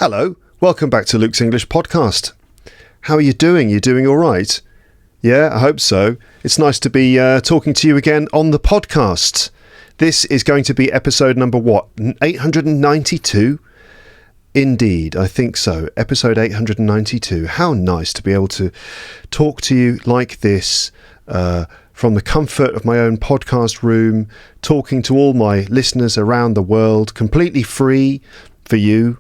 Hello, welcome back to Luke's English podcast. How are you doing? You doing all right? Yeah, I hope so. It's nice to be talking to you again on the podcast. This is going to be episode number 892? Indeed, I think so. Episode 892. How nice to be able to talk to you like this from the comfort of my own podcast room, talking to all my listeners around the world, completely free for you.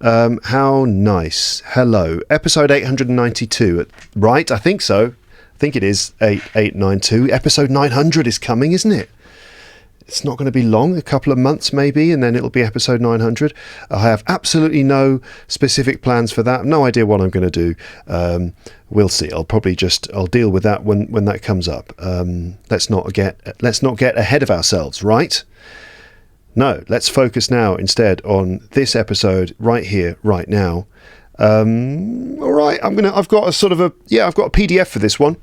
How nice. Hello. Episode 892, right? I think so. I think it is 892. Episode 900 is coming, isn't it? It's not going to be long, a couple of months maybe, and then it'll be episode 900. I have absolutely no specific plans for that. No idea what I'm going to do. We'll see. I'll deal with that when that comes up. Let's not get ahead of ourselves, right? No, let's focus now instead on this episode right here, right now. All right, I've got a PDF for this one,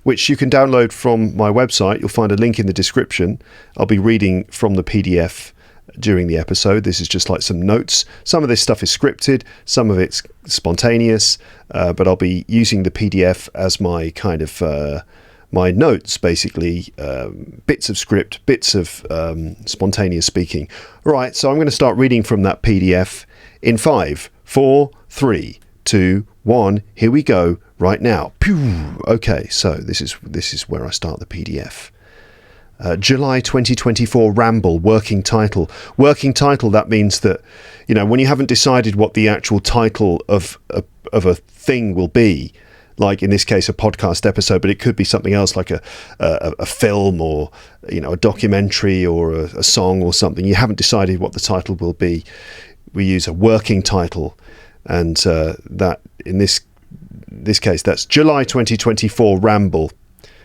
which you can download from my website. You'll find a link in the description. I'll be reading from the PDF during the episode. This is just like some notes. Some of this stuff is scripted, some of it's spontaneous, but I'll be using the PDF as my kind of my notes, basically, bits of script, bits of spontaneous speaking. All right, so I'm going to start reading from that PDF in 5, 4, 3, 2, 1. Here we go right now. Pew! Okay, so this is where I start the PDF. July 2024 Ramble, working title. Working title, that means that, when you haven't decided what the actual title of a thing will be, like in this case a podcast episode, but it could be something else like a film or a documentary or a song or something. You haven't decided what the title will be. We use a working title, and that in this case that's July 2024 Ramble,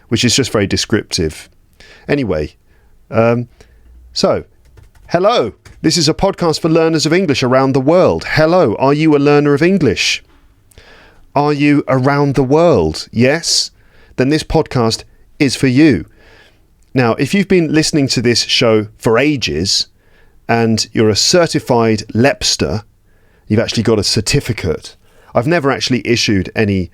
which is just very descriptive. Anyway, so hello. This is a podcast for learners of English around the world. Hello, are you a learner of English? Are you around the world? Yes? Then this podcast is for you. Now, if you've been listening to this show for ages and you're a certified LEPster, you've actually got a certificate. I've never actually issued any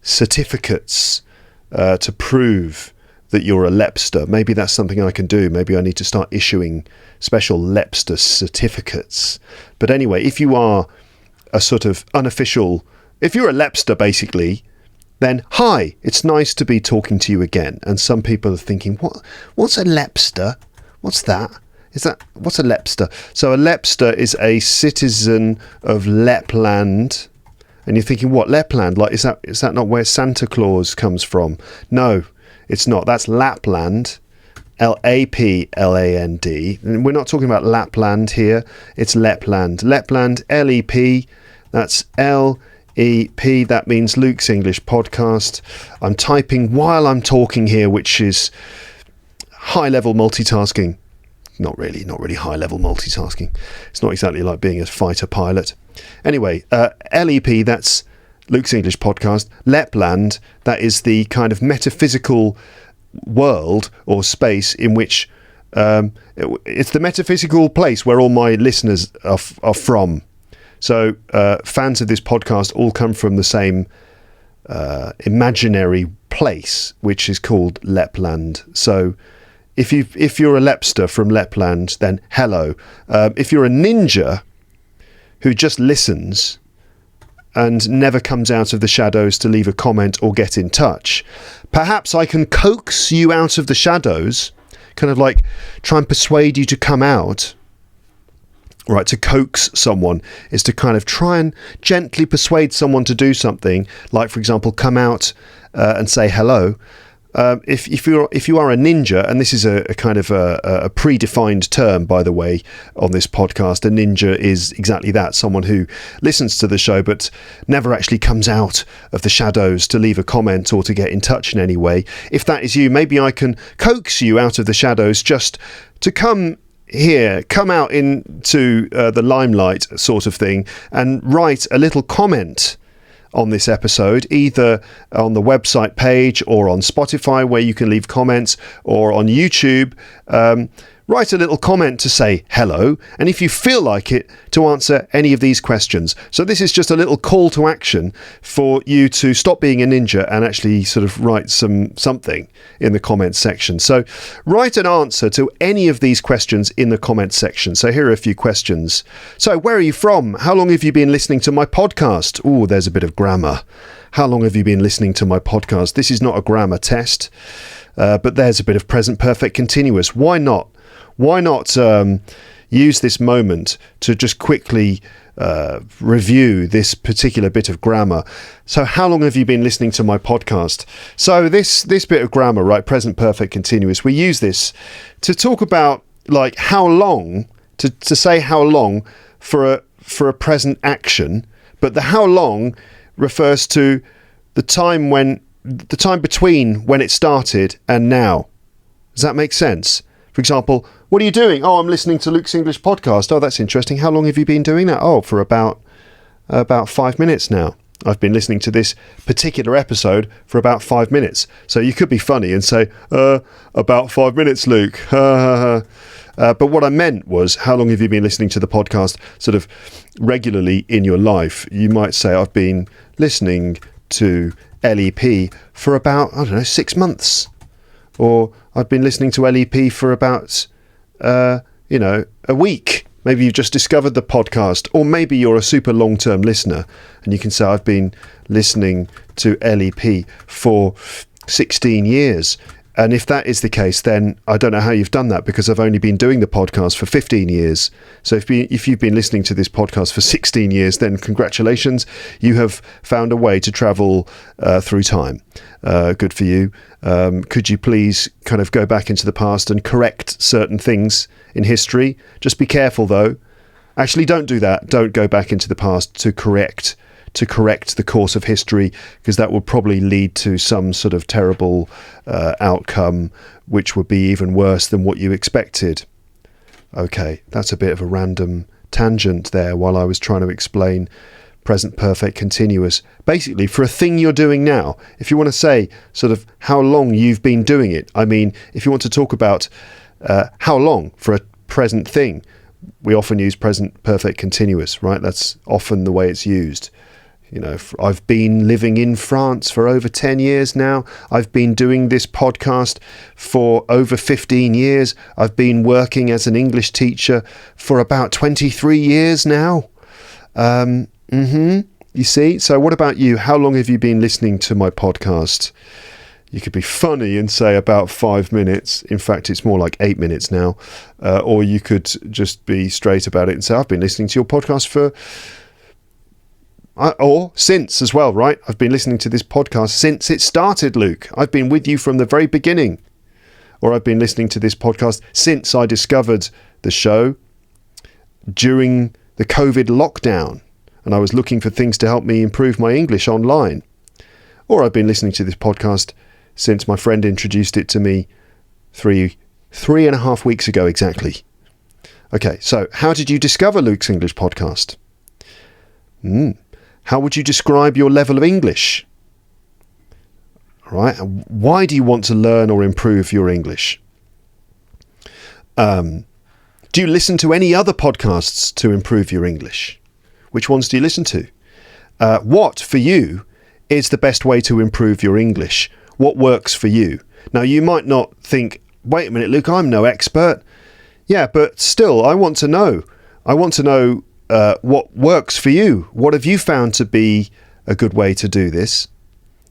certificates to prove that you're a LEPster. Maybe that's something I can do. Maybe I need to start issuing special LEPster certificates. But anyway, if you are a sort of unofficial... If you're a LEPster, basically, then hi, it's nice to be talking to you again. And some people are thinking, what's a LEPster? What's that? What's a LEPster? So a LEPster is a citizen of Lapland. And you're thinking, what, Lapland? Like, is that not where Santa Claus comes from? No, it's not. That's Lapland. Lapland. And we're not talking about Lapland here. It's Lapland. Lapland, LEP. That's LEP, that means Luke's English podcast. I'm typing while I'm talking here, which is high-level multitasking. Not really high-level multitasking. It's not exactly like being a fighter pilot. Anyway, LEP, that's Luke's English podcast. Lapland, that is the kind of metaphysical world or space in which it's the metaphysical place where all my listeners are from. So fans of this podcast all come from the same imaginary place, which is called Lapland. So if you're a LEPster from Lapland, then hello. If you're a ninja who just listens and never comes out of the shadows to leave a comment or get in touch, perhaps I can coax you out of the shadows, kind of like try and persuade you to come out. Right, to coax someone is to kind of try and gently persuade someone to do something, like, for example, come out and say hello. If you are a ninja, and this is a kind of a predefined term, by the way, on this podcast, a ninja is exactly that, someone who listens to the show but never actually comes out of the shadows to leave a comment or to get in touch in any way. If that is you, maybe I can coax you out of the shadows just to come out into the limelight sort of thing and write a little comment on this episode, either on the website page or on Spotify where you can leave comments, or on YouTube write a little comment to say hello, and if you feel like it, to answer any of these questions. So this is just a little call to action for you to stop being a ninja and actually sort of write something in the comments section. So write an answer to any of these questions in the comments section. So here are a few questions. So where are you from? How long have you been listening to my podcast? Oh, there's a bit of grammar. How long have you been listening to my podcast? This is not a grammar test, but there's a bit of present perfect continuous. Why not? Why not use this moment to just quickly review this particular bit of grammar? So how long have you been listening to my podcast? So this bit of grammar, right, present perfect continuous, we use this to talk about like how long, to say how long for a present action, but the how long refers to the time between when it started and now. Does that make sense? For example, what are you doing? Oh, I'm listening to Luke's English podcast. Oh, that's interesting. How long have you been doing that? Oh, for about 5 minutes now. I've been listening to this particular episode for about 5 minutes. So you could be funny and say, about 5 minutes, Luke. But what I meant was, how long have you been listening to the podcast sort of regularly in your life? You might say, I've been listening to LEP for about, 6 months. Or I've been listening to LEP for about, a week. Maybe you've just discovered the podcast, or maybe you're a super long-term listener and you can say, I've been listening to LEP for 16 years. And if that is the case, then I don't know how you've done that, because I've only been doing the podcast for 15 years. So if you've been listening to this podcast for 16 years, then congratulations, you have found a way to travel through time. Good for you. Could you please kind of go back into the past and correct certain things in history? Just be careful, though. Actually, don't do that. Don't go back into the past to correct the course of history, because that would probably lead to some sort of terrible outcome, which would be even worse than what you expected. Okay, that's a bit of a random tangent there while I was trying to explain present perfect continuous. Basically, for a thing you're doing now, if you want to say sort of how long you've been doing it, I mean, if you want to talk about how long for a present thing, we often use present perfect continuous, right? That's often the way it's used. I've been living in France for over 10 years now. I've been doing this podcast for over 15 years. I've been working as an English teacher for about 23 years now. You see? So what about you? How long have you been listening to my podcast? You could be funny and say about 5 minutes. In fact, it's more like 8 minutes now. Or you could just be straight about it and say, I've been listening to your podcast or since as well, right? I've been listening to this podcast since it started, Luke. I've been with you from the very beginning. Or I've been listening to this podcast since I discovered the show during the COVID lockdown, and I was looking for things to help me improve my English online. Or I've been listening to this podcast since my friend introduced it to me three and a half weeks ago exactly. Okay, so how did you discover Luke's English podcast? How would you describe your level of English? All right. Why do you want to learn or improve your English? Do you listen to any other podcasts to improve your English? Which ones do you listen to? What, for you, is the best way to improve your English? What works for you? Now, you might not think, wait a minute, Luke, I'm no expert. Yeah, but still, I want to know. What works for you. What have you found to be a good way to do this?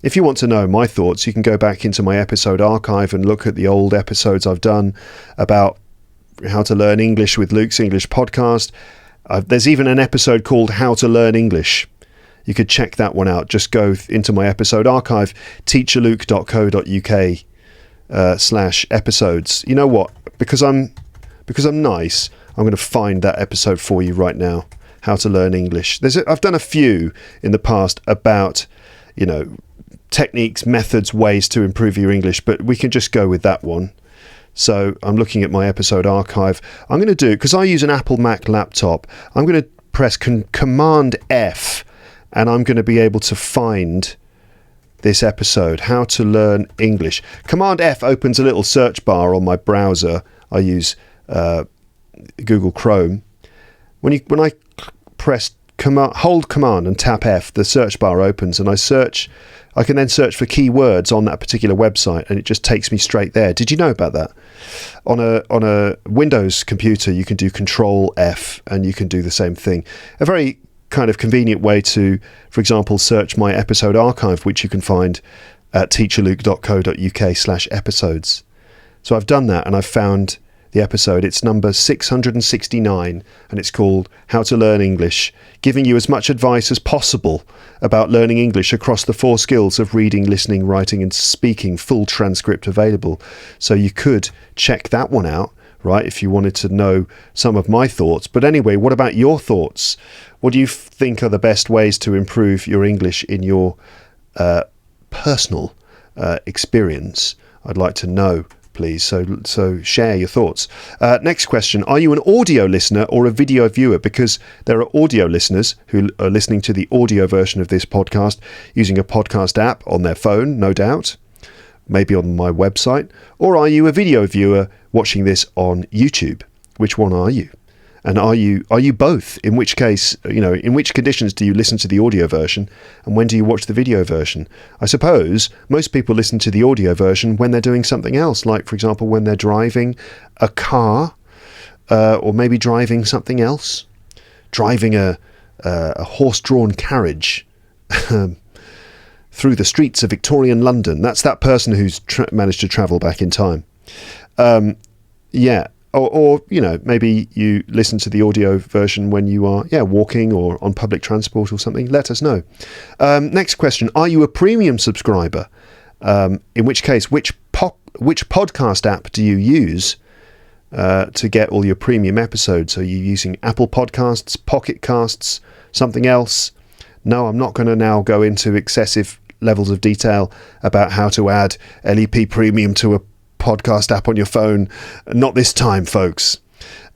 If you want to know my thoughts, you can go back into my episode archive and look at the old episodes I've done about how to learn English with Luke's English podcast. There's even an episode called How to Learn English. You could check that one out. Just go into my episode archive, teacherluke.co.uk/episodes. You know what? Because I'm nice, I'm going to find that episode for you right now. How to Learn English. I've done a few in the past about, techniques, methods, ways to improve your English, but we can just go with that one. So I'm looking at my episode archive. I'm going to do, because I use an Apple Mac laptop, I'm going to press Command F, and I'm going to be able to find this episode, How to Learn English. Command F opens a little search bar on my browser. I use Google Chrome, when I press hold Command and tap F, the search bar opens, and I can then search for keywords on that particular website, and it just takes me straight there. Did you know about that? On a Windows computer, you can do Control F, and you can do the same thing. A very kind of convenient way to, for example, search my episode archive, which you can find at teacherluke.co.uk/episodes. So I've done that, and I've found the episode. It's number 669, and it's called How to Learn English, giving you as much advice as possible about learning English across the 4 skills of reading, listening, writing and speaking. Full transcript available. So you could check that one out, right, if you wanted to know some of my thoughts. But anyway, what about your thoughts? What do you think are the best ways to improve your English in your personal experience? I'd like to know, please. So share your thoughts. Next question. Are you an audio listener or a video viewer? Because there are audio listeners who are listening to the audio version of this podcast using a podcast app on their phone, no doubt, maybe on my website. Or are you a video viewer watching this on YouTube? Which one are you? And are you both? In which case, in which conditions do you listen to the audio version, and when do you watch the video version? I suppose most people listen to the audio version when they're doing something else, like, for example, when they're driving a car, or maybe driving something else, driving a horse-drawn carriage through the streets of Victorian London. That's that person who's managed to travel back in time. Or maybe you listen to the audio version when you are walking or on public transport or something. Let us know. Next question. Are you a premium subscriber? In which case, which podcast app do you use to get all your premium episodes? Are you using Apple Podcasts, Pocket Casts, something else? No, I'm not going to now go into excessive levels of detail about how to add LEP Premium to a podcast app on your phone. Not this time, folks.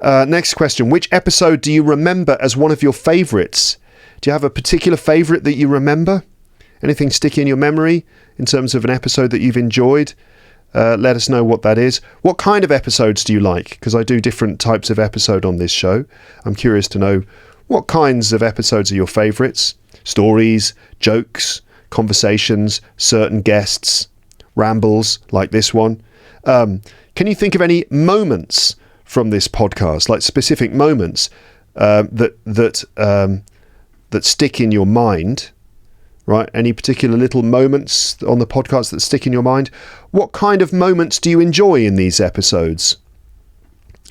Next question. Which episode do you remember as one of your favourites? Do you have a particular favourite that you remember? Anything sticky in your memory in terms of an episode that you've enjoyed? Let us know what that is. What kind of episodes do you like? Because I do different types of episode on this show. I'm curious to know what kinds of episodes are your favourites. Stories, jokes, conversations, certain guests, rambles like this one. Can you think of any moments from this podcast, like specific moments that stick in your mind, right? Any particular little moments on the podcast that stick in your mind? What kind of moments do you enjoy in these episodes?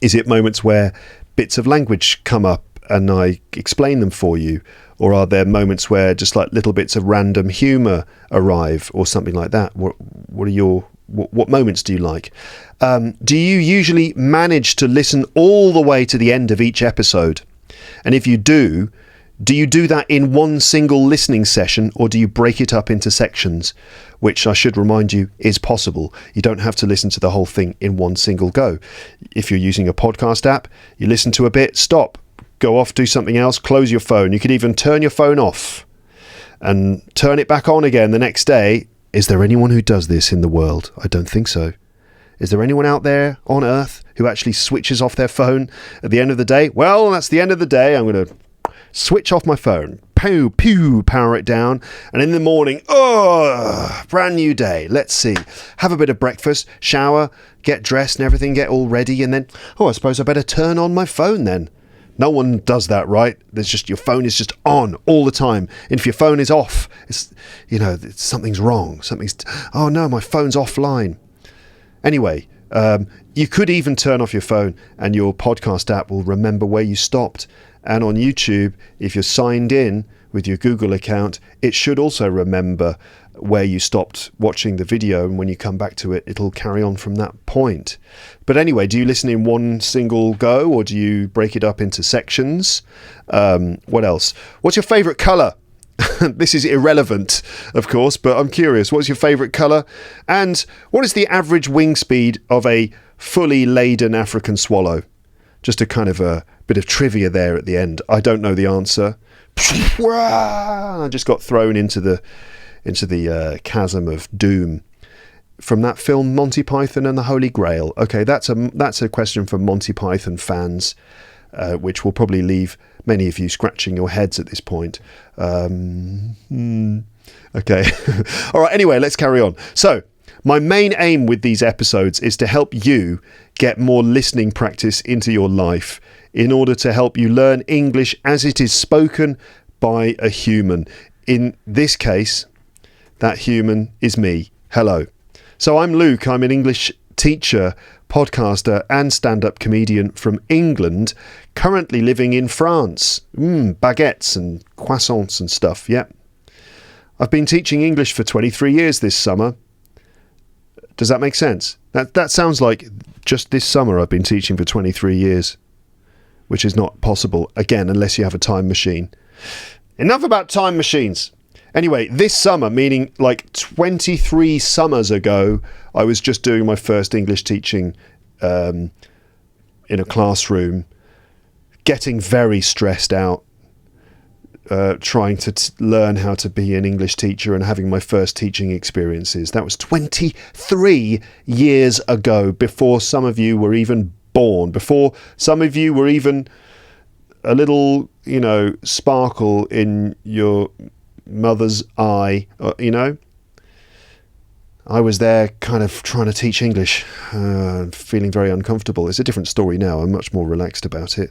Is it moments where bits of language come up and I explain them for you? Or are there moments where just like little bits of random humour arrive or something like that? What moments do you like? Do you usually manage to listen all the way to the end of each episode? And if you do you do that in one single listening session, or do you break it up into sections? Which I should remind you is possible. You don't have to listen to the whole thing in one single go. If you're using a podcast app, you listen to a bit, stop, go off, do something else, close your phone. You could even turn your phone off and turn it back on again the next day. Is there anyone who does this in the world? I don't think so. Is there anyone out there on Earth who actually switches off their phone at the end of the day? Well, that's the end of the day. I'm going to switch off my phone. Power it down. And in the morning, brand new day. Let's see. Have a bit of breakfast, shower, get dressed and everything, get all ready. And then, I suppose I better turn on my phone then. No one does that, right? There's just, your phone is just on all the time. And if your phone is off, something's wrong. Oh no, my phone's offline. Anyway, you could even turn off your phone and your podcast app will remember where you stopped. And on YouTube, if you're signed in with your Google account, it should also remember where you stopped watching the video, and when you come back to it, it'll carry on from that point. But anyway, do you listen in one single go, or do you break it up into sections? What else? What's your favourite colour? This is irrelevant, of course, but I'm curious. What's your favourite colour? And what is the average wing speed of a fully laden African swallow? Just a kind of a bit of trivia there at the end. I don't know the answer. I just got thrown into the chasm of doom. from that film Monty Python and the Holy Grail? Okay, that's a question for Monty Python fans, which will probably leave many of you scratching your heads at this point. Okay. All right, anyway, let's carry on. So, my main aim with these episodes is to help you get more listening practice into your life in order to help you learn English as it is spoken by a human. In this case, that human is me. Hello. So I'm Luke. I'm an English teacher, podcaster and stand-up comedian from England, currently living in France. Baguettes and croissants and stuff, yeah. I've been teaching English for 23 years this summer. Does that make sense? That sounds like just this summer I've been teaching for 23 years, which is not possible, again, unless you have a time machine. Enough about time machines. Anyway, this summer, meaning like 23 summers ago, I was just doing my first English teaching in a classroom, getting very stressed out, trying to learn how to be an English teacher and having my first teaching experiences. That was 23 years ago, before some of you were even born, before some of you were even a little, sparkle in your mother's eye, I was there kind of trying to teach English, feeling very uncomfortable. It's a different story now. I'm much more relaxed about it.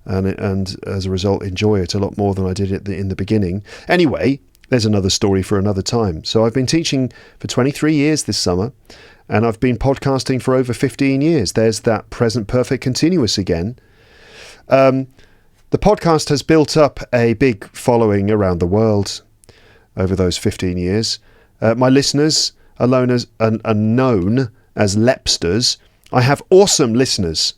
And as a result, enjoy it a lot more than I did in the beginning. Anyway, there's another story for another time. So I've been teaching for 23 years this summer, and I've been podcasting for over 15 years. There's that present perfect continuous again. The podcast has built up a big following around the world over those 15 years. My listeners are known as LEPsters. I have awesome listeners.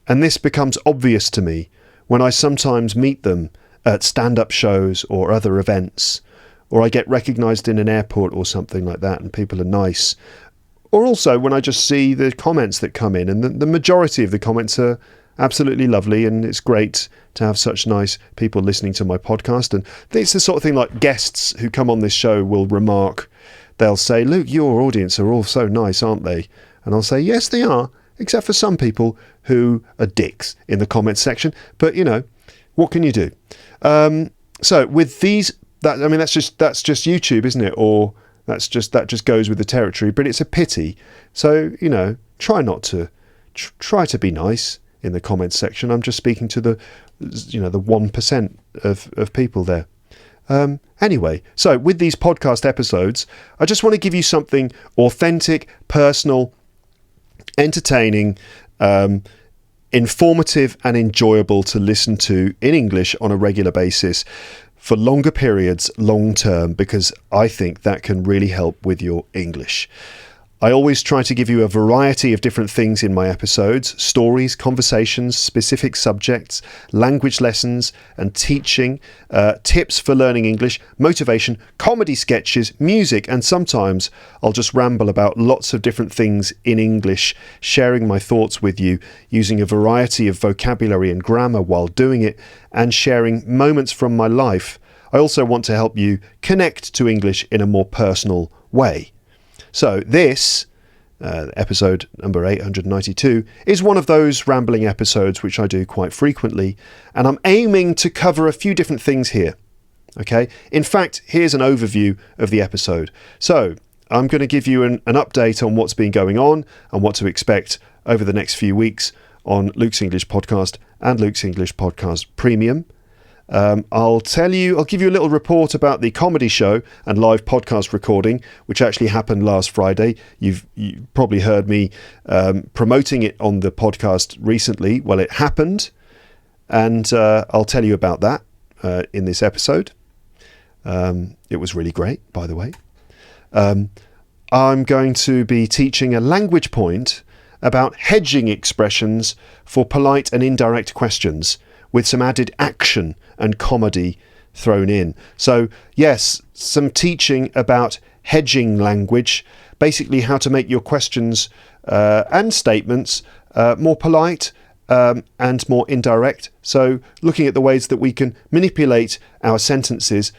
And this becomes obvious to me when I sometimes meet them at stand-up shows or other events, or I get recognised in an airport or something like that and people are nice. Or also when I just see the comments that come in, and the majority of the comments are absolutely lovely, and it's great to have such nice people listening to my podcast. And it's the sort of thing like guests who come on this show will remark. They'll say, "Luke, your audience are all so nice, aren't they?" And I'll say, "Yes, they are, except for some people who are dicks in the comments section. But what can you do?" So with these, that's just YouTube, isn't it? Or that just goes with the territory. But it's a pity. So try to be nice in the comments section. I'm just speaking to the 1% of people there. Anyway, so with these podcast episodes, I just want to give you something authentic, personal, entertaining, informative and enjoyable to listen to in English on a regular basis for longer periods, long term, because I think that can really help with your English. I always try to give you a variety of different things in my episodes: stories, conversations, specific subjects, language lessons and teaching, tips for learning English, motivation, comedy sketches, music, and sometimes I'll just ramble about lots of different things in English, sharing my thoughts with you, using a variety of vocabulary and grammar while doing it, and sharing moments from my life. I also want to help you connect to English in a more personal way. So this, episode number 892, is one of those rambling episodes which I do quite frequently, and I'm aiming to cover a few different things here. Okay, in fact, here's an overview of the episode. So I'm going to give you an update on what's been going on and what to expect over the next few weeks on Luke's English Podcast and Luke's English Podcast Premium. I'll give you a little report about the comedy show and live podcast recording, which actually happened last Friday. You've probably heard me promoting it on the podcast recently. Well, it happened, and I'll tell you about that in this episode. It was really great, by the way. I'm going to be teaching a language point about hedging expressions for polite and indirect questions, with some added action and comedy thrown in. So yes, some teaching about hedging language, basically how to make your questions and statements more polite and more indirect. So looking at the ways that we can manipulate our sentences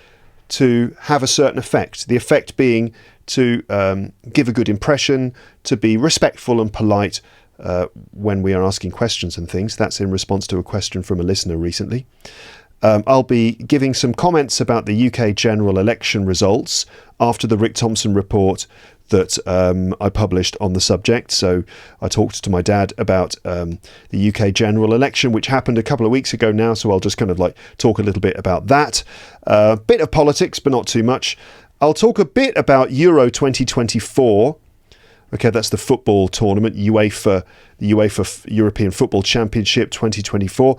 to have a certain effect. The effect being to give a good impression, to be respectful and polite when we are asking questions and things. That's in response to a question from a listener recently. I'll be giving some comments about the UK general election results after the Rick Thompson report that I published on the subject. So I talked to my dad about the UK general election, which happened a couple of weeks ago now. So I'll just kind of like talk a little bit about that. A bit of politics, but not too much. I'll talk a bit about Euro 2024. Okay, that's the football tournament, the UEFA European Football Championship 2024.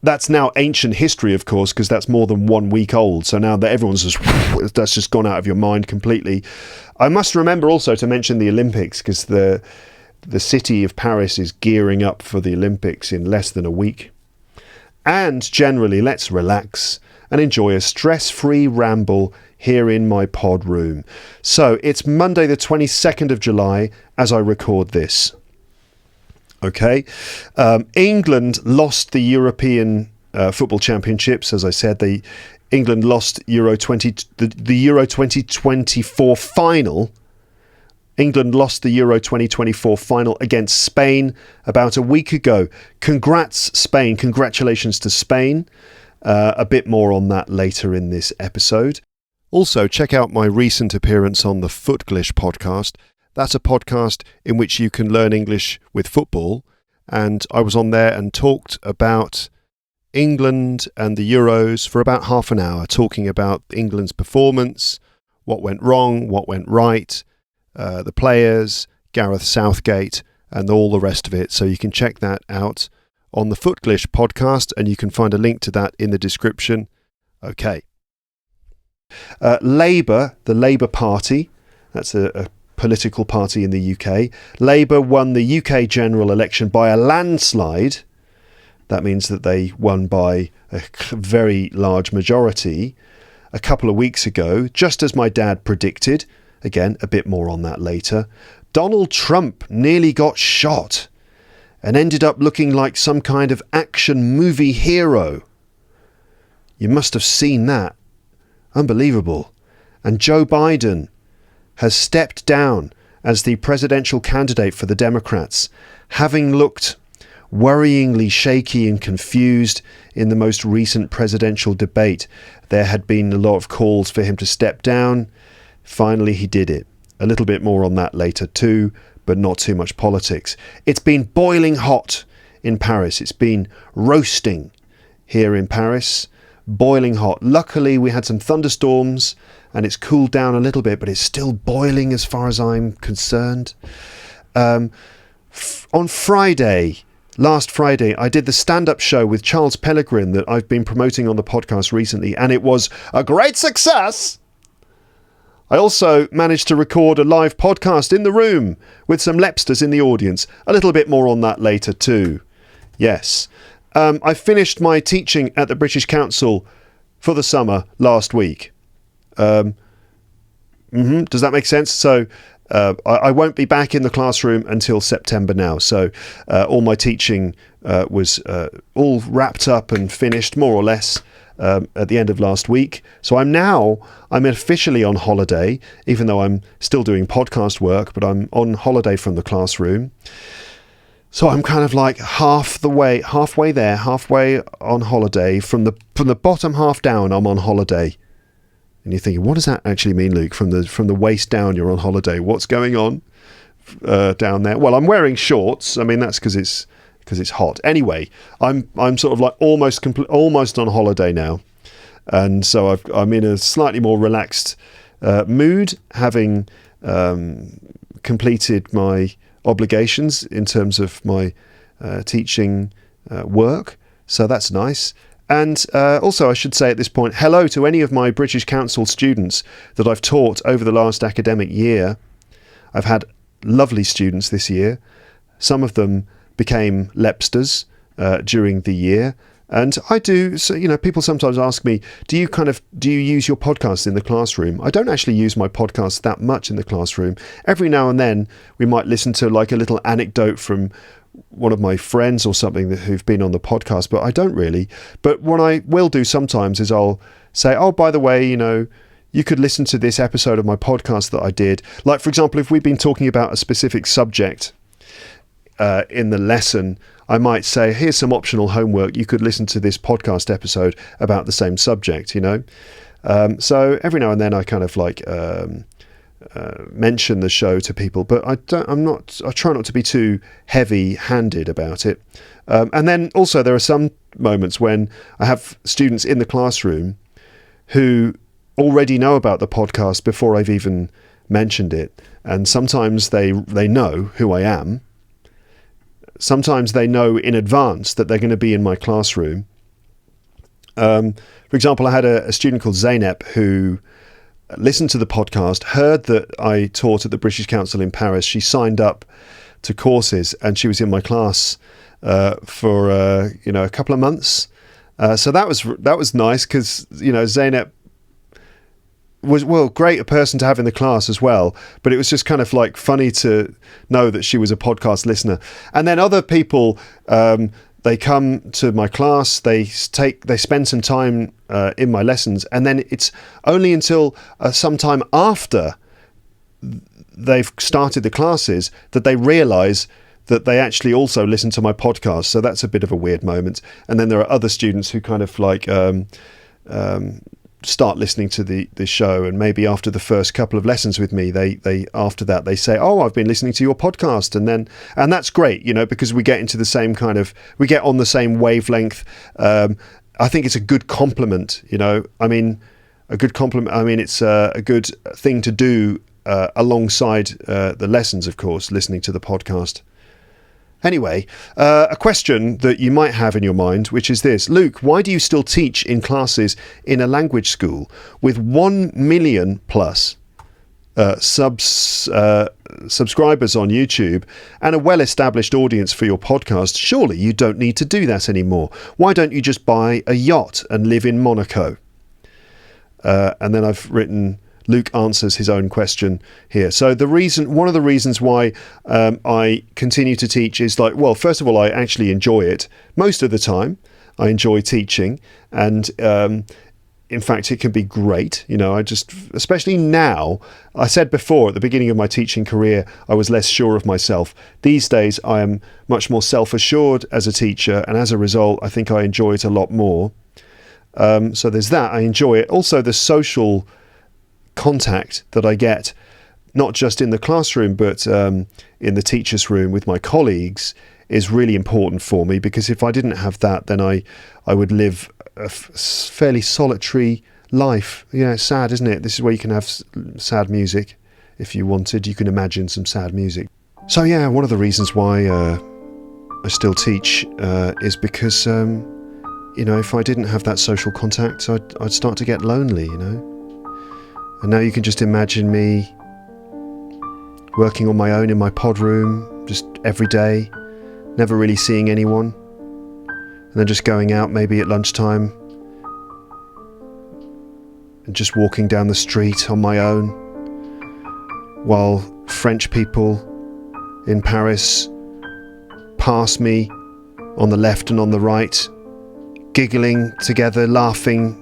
That's now ancient history, of course, because that's more than 1 week old. So now that everyone's that's just gone out of your mind completely. I must remember also to mention the Olympics, because the city of Paris is gearing up for the Olympics in less than a week. And generally, let's relax and enjoy a stress-free ramble here in my pod room. So it's Monday the 22nd of July as I record this. Okay, England lost the European Football Championships. As I said, England lost the Euro 2024 final. England lost the Euro 2024 final against Spain about a week ago. Congrats, Spain. Congratulations to Spain. A bit more on that later in this episode. Also, check out my recent appearance on the Footglish podcast. That's a podcast in which you can learn English with football. And I was on there and talked about England and the Euros for about half an hour, talking about England's performance, what went wrong, what went right, the players, Gareth Southgate, and all the rest of it. So you can check that out on the Footglish podcast, and you can find a link to that in the description. Okay. Labour, the Labour Party, that's a political party in the UK. Labour won the UK general election by a landslide. That means that they won by a very large majority a couple of weeks ago, just as my dad predicted. Again, a bit more on that later. Donald Trump nearly got shot and ended up looking like some kind of action movie hero. You must have seen that. Unbelievable. And Joe Biden has stepped down as the presidential candidate for the Democrats, having looked worryingly shaky and confused in the most recent presidential debate. There had been a lot of calls for him to step down. Finally, he did it. A little bit more on that later too, but not too much politics. It's been boiling hot in Paris. It's been roasting here in Paris. Boiling hot. Luckily, we had some thunderstorms and it's cooled down a little bit, but it's still boiling as far as I'm concerned. On last Friday, I did the stand-up show with Charles Pellegrin that I've been promoting on the podcast recently, and it was a great success. I also managed to record a live podcast in the room with some LEPsters in the audience. A little bit more on that later too. Yes. I finished my teaching at the British Council for the summer last week. Does that make sense? So I won't be back in the classroom until September now. So all my teaching was all wrapped up and finished, more or less, at the end of last week. So I'm officially on holiday, even though I'm still doing podcast work, but I'm on holiday from the classroom. So I'm kind of like halfway there, halfway on holiday. From the bottom half down, I'm on holiday. And you're thinking, what does that actually mean, Luke? From the waist down, you're on holiday. What's going on down there? Well, I'm wearing shorts. I mean, that's because it's hot. Anyway, I'm sort of like almost on holiday now, and so I'm in a slightly more relaxed mood, having completed my obligations in terms of my teaching work. So that's nice. And also, I should say at this point, hello to any of my British Council students that I've taught over the last academic year. I've had lovely students this year. Some of them became LEPsters during the year. And I do, so, people sometimes ask me, do you use your podcast in the classroom? I don't actually use my podcast that much in the classroom. Every now and then we might listen to like a little anecdote from one of my friends or something who've been on the podcast, but I don't really. But what I will do sometimes is I'll say, oh, by the way, you could listen to this episode of my podcast that I did. Like, for example, if we've been talking about a specific subject in the lesson, I might say, here's some optional homework. You could listen to this podcast episode about the same subject, you know. So every now and then I kind of like mention the show to people, but I try not to be too heavy-handed about it. And then also there are some moments when I have students in the classroom who already know about the podcast before I've even mentioned it, and sometimes they know who I am. Sometimes they know in advance that they're going to be in my classroom. For example, I had a student called Zeynep who listened to the podcast, heard that I taught at the British Council in Paris. She signed up to courses and she was in my class for a couple of months. So that was nice because, you know, Zeynep was, well, great a person to have in the class as well, but it was just kind of like funny to know that she was a podcast listener. And then other people, they come to my class, they spend some time in my lessons, and then it's only until some time after they've started the classes that they realise that they actually also listen to my podcast. So that's a bit of a weird moment. And then there are other students who kind of like start listening to the show, and maybe after the first couple of lessons with me, they after that they say, oh, I've been listening to your podcast, and that's great, you know, because we get into the same we get on the same wavelength. I think it's a good compliment, you know. I mean, a good compliment. I mean, it's a good thing to do alongside the lessons, of course, listening to the podcast. Anyway, a question that you might have in your mind, which is this: Luke, why do you still teach in classes in a language school with 1 million plus subscribers on YouTube and a well-established audience for your podcast? Surely you don't need to do that anymore. Why don't you just buy a yacht and live in Monaco? And then I've written, Luke answers his own question here. So one of the reasons why I continue to teach is, like, well, first of all, I actually enjoy it most of the time. I enjoy teaching, and in fact, it can be great. You know, especially now, I said before at the beginning of my teaching career, I was less sure of myself. These days, I am much more self-assured as a teacher, and as a result, I think I enjoy it a lot more. So there's that. I enjoy it. Also, the social contact that I get, not just in the classroom, but in the teacher's room with my colleagues, is really important for me, because if I didn't have that, then I would live a fairly solitary life. You know, it's sad, isn't it? This is where you can have sad music if you wanted. You can imagine some sad music. So yeah, one of the reasons why I still teach is because you know, if I didn't have that social contact, I'd start to get lonely, you know. And now you can just imagine me working on my own in my pod room, just every day, never really seeing anyone, and then just going out maybe at lunchtime and just walking down the street on my own while French people in Paris pass me on the left and on the right, giggling together, laughing,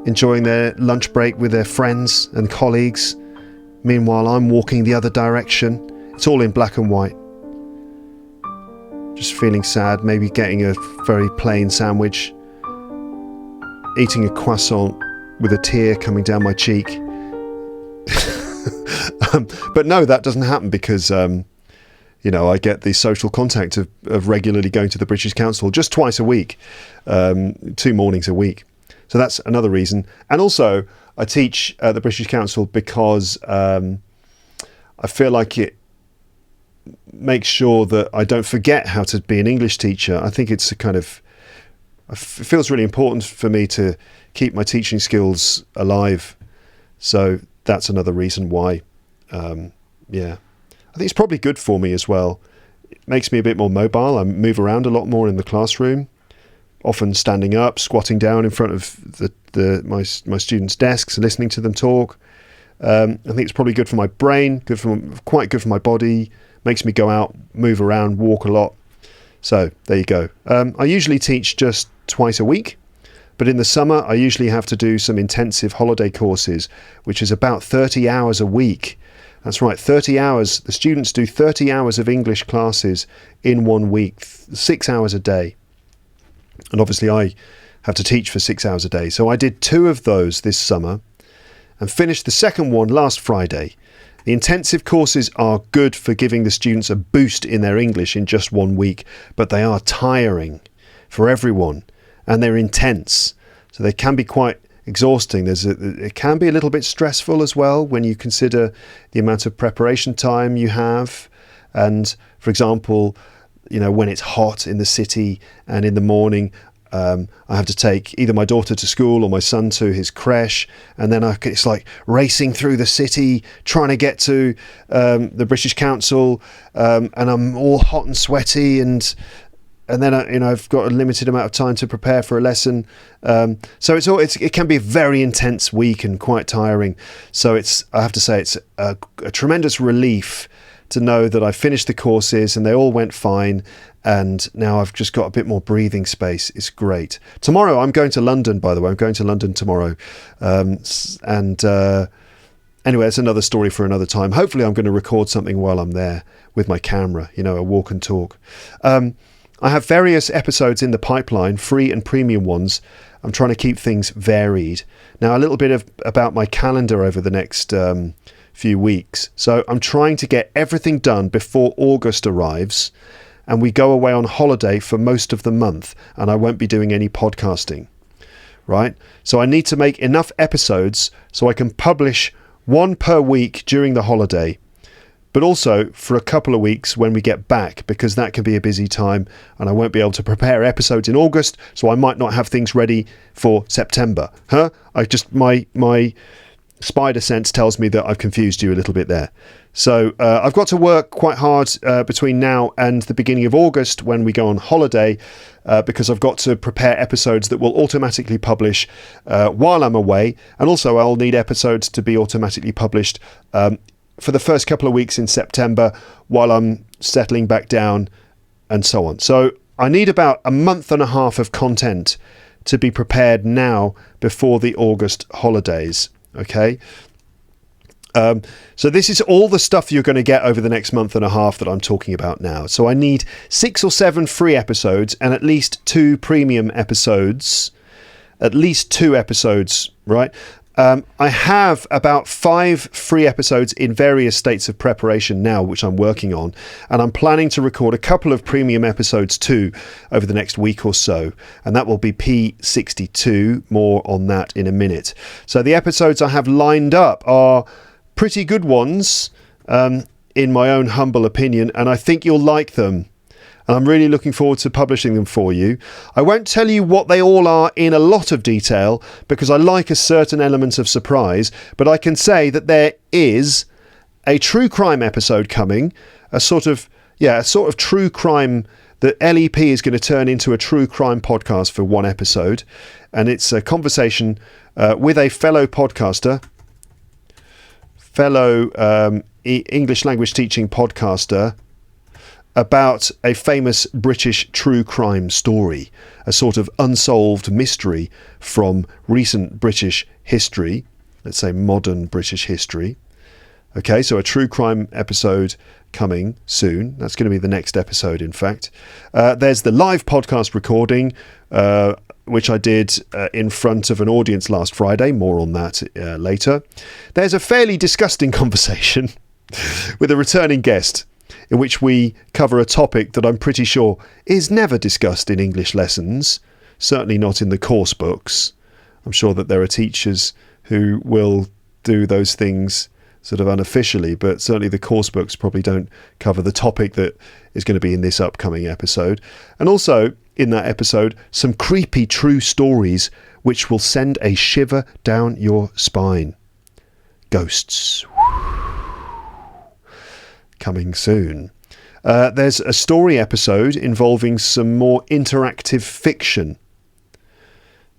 enjoying their lunch break with their friends and colleagues. Meanwhile, I'm walking the other direction. It's all in black and white. Just feeling sad, maybe getting a very plain sandwich, eating a croissant with a tear coming down my cheek. But no, that doesn't happen because, you know, I get the social contact of regularly going to the British Council just twice a week, 2 mornings a week. So that's another reason. And also, I teach at the British Council because I feel like it makes sure that I don't forget how to be an English teacher. I think it's it feels really important for me to keep my teaching skills alive. So that's another reason why, yeah. I think it's probably good for me as well. It makes me a bit more mobile. I move around a lot more in the classroom, often standing up, squatting down in front of my students' desks and listening to them talk. I think it's probably good for my brain, quite good for my body, makes me go out, move around, walk a lot. So there you go. I usually teach just twice a week, But in the summer, I usually have to do some intensive holiday courses, which is about 30 hours a week. That's right, 30 hours. The students do 30 hours of English classes in 1 week, 6 hours a day. And obviously I have to teach for 6 hours a day. So I did 2 of those this summer and finished the second one last Friday. The intensive courses are good for giving the students a boost in their English in just 1 week, but they are tiring for everyone and they're intense. So they can be quite exhausting. It can be a little bit stressful as well when you consider the amount of preparation time you have. And for example, when it's hot in the city and in the morning, I have to take either my daughter to school or my son to his creche, and then it's like racing through the city trying to get to the British Council, and I'm all hot and sweaty, and then I've got a limited amount of time to prepare for a lesson. So it can be a very intense week and quite tiring. So I have to say it's a tremendous relief to know that I finished the courses and they all went fine, and now I've just got a bit more breathing space. It's great. Tomorrow I'm going to London, by the way. I'm going to London tomorrow. Anyway, it's another story for another time. Hopefully I'm going to record something while I'm there with my camera, a walk and talk. I have various episodes in the pipeline, free and premium ones. I'm trying to keep things varied. Now, a little bit about my calendar over the next few weeks. So I'm trying to get everything done before August arrives, and we go away on holiday for most of the month, and I won't be doing any podcasting, right? So I need to make enough episodes so I can publish 1 per week during the holiday, but also for a couple of weeks when we get back, because that can be a busy time and I won't be able to prepare episodes in August, so I might not have things ready for September. My spider sense tells me that I've confused you a little bit there. So I've got to work quite hard between now and the beginning of August when we go on holiday, because I've got to prepare episodes that will automatically publish while I'm away, and also I'll need episodes to be automatically published for the first couple of weeks in September while I'm settling back down and so on. So I need about a month and a half of content to be prepared now before the August holidays. Okay. So this is all the stuff you're going to get over the next month and a half that I'm talking about now. So I need 6 or 7 free episodes and at least 2 premium episodes, at least 2 episodes, right? I have about 5 free episodes in various states of preparation now, which I'm working on, and I'm planning to record a couple of premium episodes too over the next week or so, and that will be P62. More on that in a minute. So the episodes I have lined up are pretty good ones, in my own humble opinion, and I think you'll like them. And I'm really looking forward to publishing them for you. I won't tell you what they all are in a lot of detail because I like a certain element of surprise, but I can say that there is a true crime episode coming, a sort of true crime. The LEP is going to turn into a true crime podcast for 1 episode, and it's a conversation with a fellow podcaster, English language teaching podcaster, about a famous British true crime story, a sort of unsolved mystery from recent British history, let's say modern British history. Okay, so a true crime episode coming soon. That's going to be the next episode, in fact. There's the live podcast recording, which I did in front of an audience last Friday. More on that later. There's a fairly disgusting conversation with a returning guest, in which we cover a topic that I'm pretty sure is never discussed in English lessons, certainly not in the course books. I'm sure that there are teachers who will do those things sort of unofficially, but certainly the course books probably don't cover the topic that is going to be in this upcoming episode. And also, in that episode, some creepy true stories which will send a shiver down your spine. Ghosts. Coming soon. There's a story episode involving some more interactive fiction.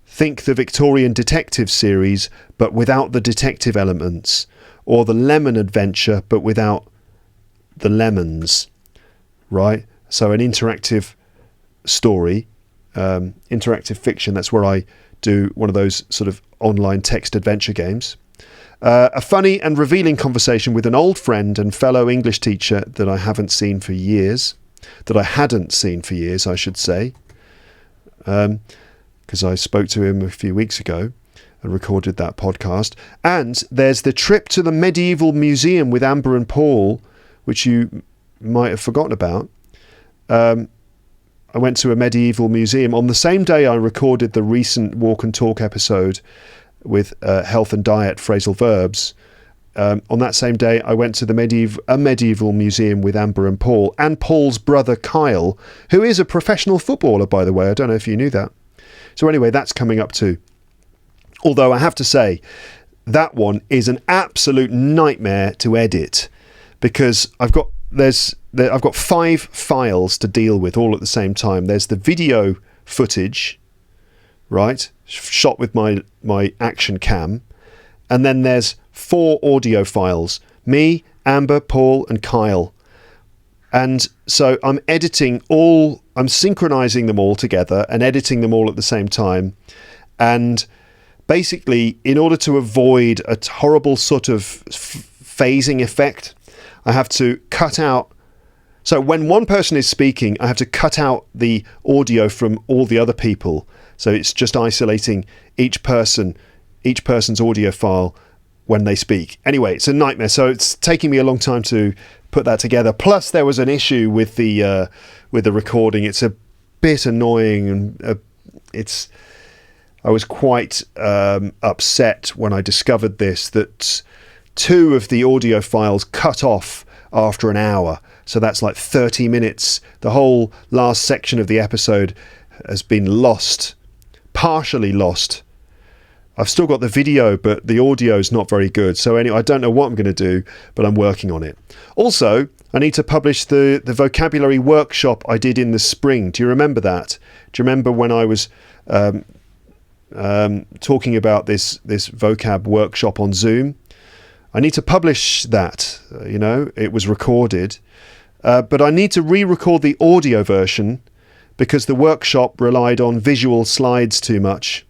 Think the Victorian detective series, but without the detective elements, or the Lemon Adventure, but without the lemons, right? So an interactive story, interactive fiction, that's where I do one of those sort of online text adventure games. A funny and revealing conversation with an old friend and fellow English teacher that I hadn't seen for years, I should say, because I spoke to him a few weeks ago and recorded that podcast. And there's the trip to the medieval museum with Amber and Paul, which you might have forgotten about. I went to a medieval museum on the same day I recorded the recent Walk and Talk episode with health and diet phrasal verbs. On that same day, I went to the medieval museum with Amber and Paul, and Paul's brother Kyle, who is a professional footballer, by the way. I don't know if you knew that. So anyway, that's coming up too. Although I have to say, that one is an absolute nightmare to edit, because I've got 5 files to deal with all at the same time. There's the video footage, right, shot with my action cam, and then there's 4 audio files: me, Amber, Paul, and Kyle. And so I'm synchronizing them all together and editing them all at the same time. And basically, in order to avoid a horrible sort of phasing effect, I have to cut out. So when one person is speaking, I have to cut out the audio from all the other people. So it's just isolating each person's audio file when they speak. Anyway, it's a nightmare. So it's taking me a long time to put that together. Plus, there was an issue with the recording. It's a bit annoying, and I was quite upset when I discovered this, that 2 of the audio files cut off after an hour. So that's like 30 minutes. The whole last section of the episode has been lost, partially lost. I've still got the video, but the audio is not very good. So anyway, I don't know what I'm going to do, but I'm working on it. Also, I need to publish the vocabulary workshop I did in the spring. Do you remember that? Do you remember when I was talking about this vocab workshop on Zoom? I need to publish that. It was recorded, but I need to re-record the audio version because the workshop relied on visual slides too much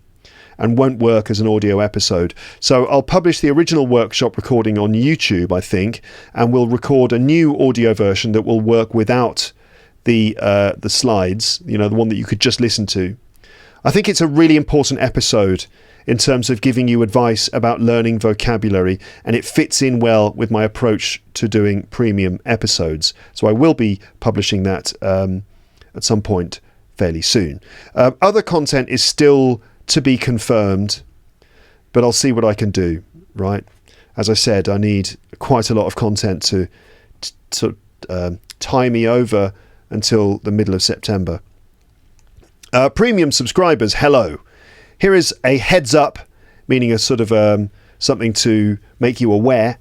and won't work as an audio episode. So I'll publish the original workshop recording on YouTube, I think, and we'll record a new audio version that will work without the slides, the one that you could just listen to. I think it's a really important episode in terms of giving you advice about learning vocabulary, and it fits in well with my approach to doing premium episodes. So I will be publishing that at some point fairly soon. Other content is still to be confirmed, but I'll see what I can do, right? As I said, I need quite a lot of content to tie me over until the middle of September. Premium subscribers, hello. Here is a heads up, meaning a sort of something to make you aware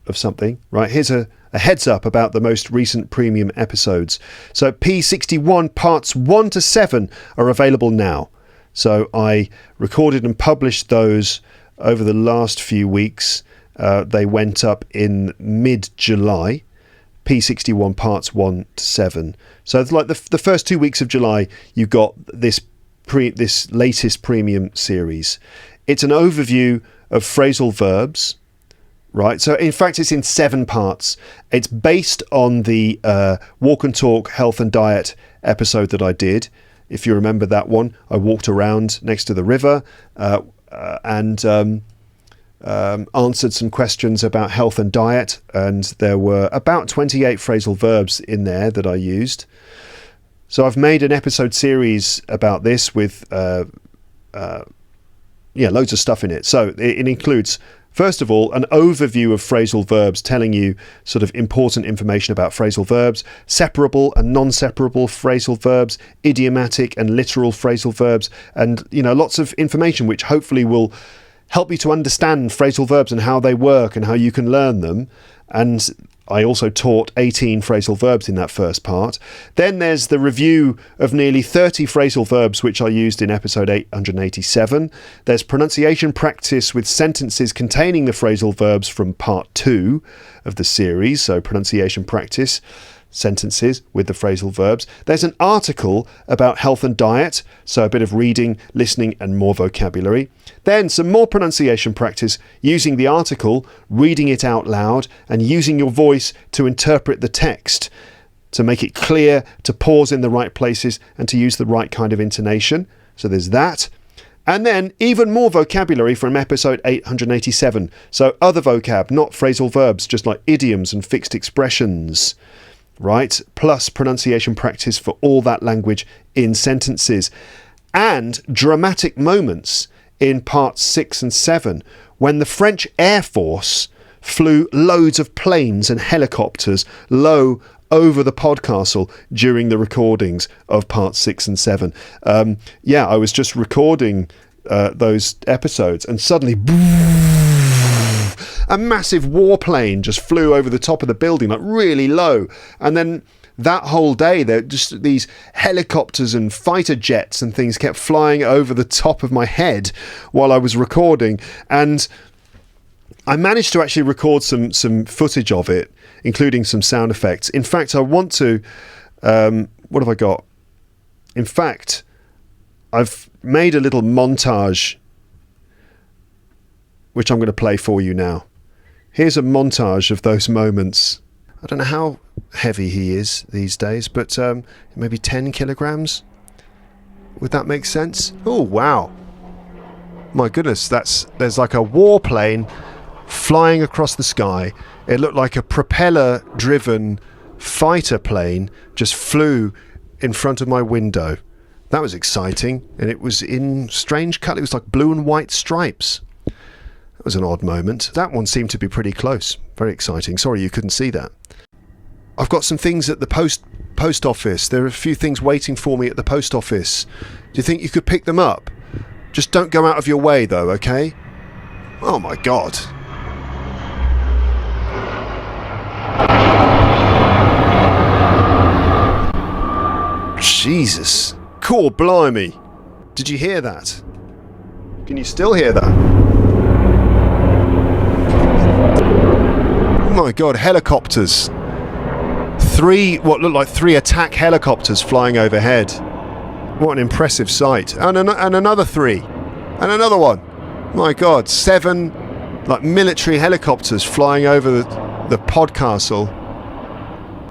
of something, right? Here's a heads up about the most recent premium episodes. So P61 parts 1 to 7 are available now. So I recorded and published those over the last few weeks. They went up in mid-July. P61 parts 1 to 7. So it's like the first 2 weeks of July, you got this latest premium series. It's an overview of phrasal verbs, right? So in fact, it's in 7 parts. It's based on the Walk and Talk health and diet episode that I did. If you remember that one, I walked around next to the river and answered some questions about health and diet, and there were about 28 phrasal verbs in there that I used. So I've made an episode series about this with loads of stuff in it. So it includes, first of all, an overview of phrasal verbs, telling you sort of important information about phrasal verbs, separable and non-separable phrasal verbs, idiomatic and literal phrasal verbs, and lots of information which hopefully will help you to understand phrasal verbs and how they work and how you can learn them. And I also taught 18 phrasal verbs in that first part. Then there's the review of nearly 30 phrasal verbs which I used in episode 887. There's pronunciation practice with sentences containing the phrasal verbs from part 2 of the series, so pronunciation practice. sentences with the phrasal verbs. There's an article about health and diet, so a bit of reading, listening, and more vocabulary. Then some more pronunciation practice using the article, reading it out loud, and using your voice to interpret the text, to make it clear, to pause in the right places, and to use the right kind of intonation. So there's that. And then even more vocabulary from episode 887. So other vocab, not phrasal verbs, just like idioms and fixed expressions. Right? Plus pronunciation practice for all that language in sentences. And dramatic moments in parts 6 and 7 when the French Air Force flew loads of planes and helicopters low over the podcastle during the recordings of parts 6 and 7. I was just recording those episodes and suddenly a massive warplane just flew over the top of the building, like really low. And then that whole day, there just these helicopters and fighter jets and things kept flying over the top of my head while I was recording. And I managed to actually record some footage of it, including some sound effects. In fact, I want to... what have I got? In fact, I've made a little montage, which I'm going to play for you now. Here's a montage of those moments. I don't know how heavy he is these days, but maybe 10 kilograms? Would that make sense? Oh, wow. My goodness, there's like a warplane flying across the sky. It looked like a propeller-driven fighter plane just flew in front of my window. That was exciting, and it was in strange colour. It was like blue and white stripes. That was an odd moment. That one seemed to be pretty close. Very exciting. Sorry you couldn't see that. I've got some things at the post office. There are a few things waiting for me at the post office. Do you think you could pick them up? Just don't go out of your way, though, okay? Oh, my God. Jesus. Cool, blimey. Did you hear that? Can you still hear that? Oh my God, helicopters. What looked like three attack helicopters flying overhead. What an impressive sight. And another 3. And another one. My God, 7 like military helicopters flying over the podcastle.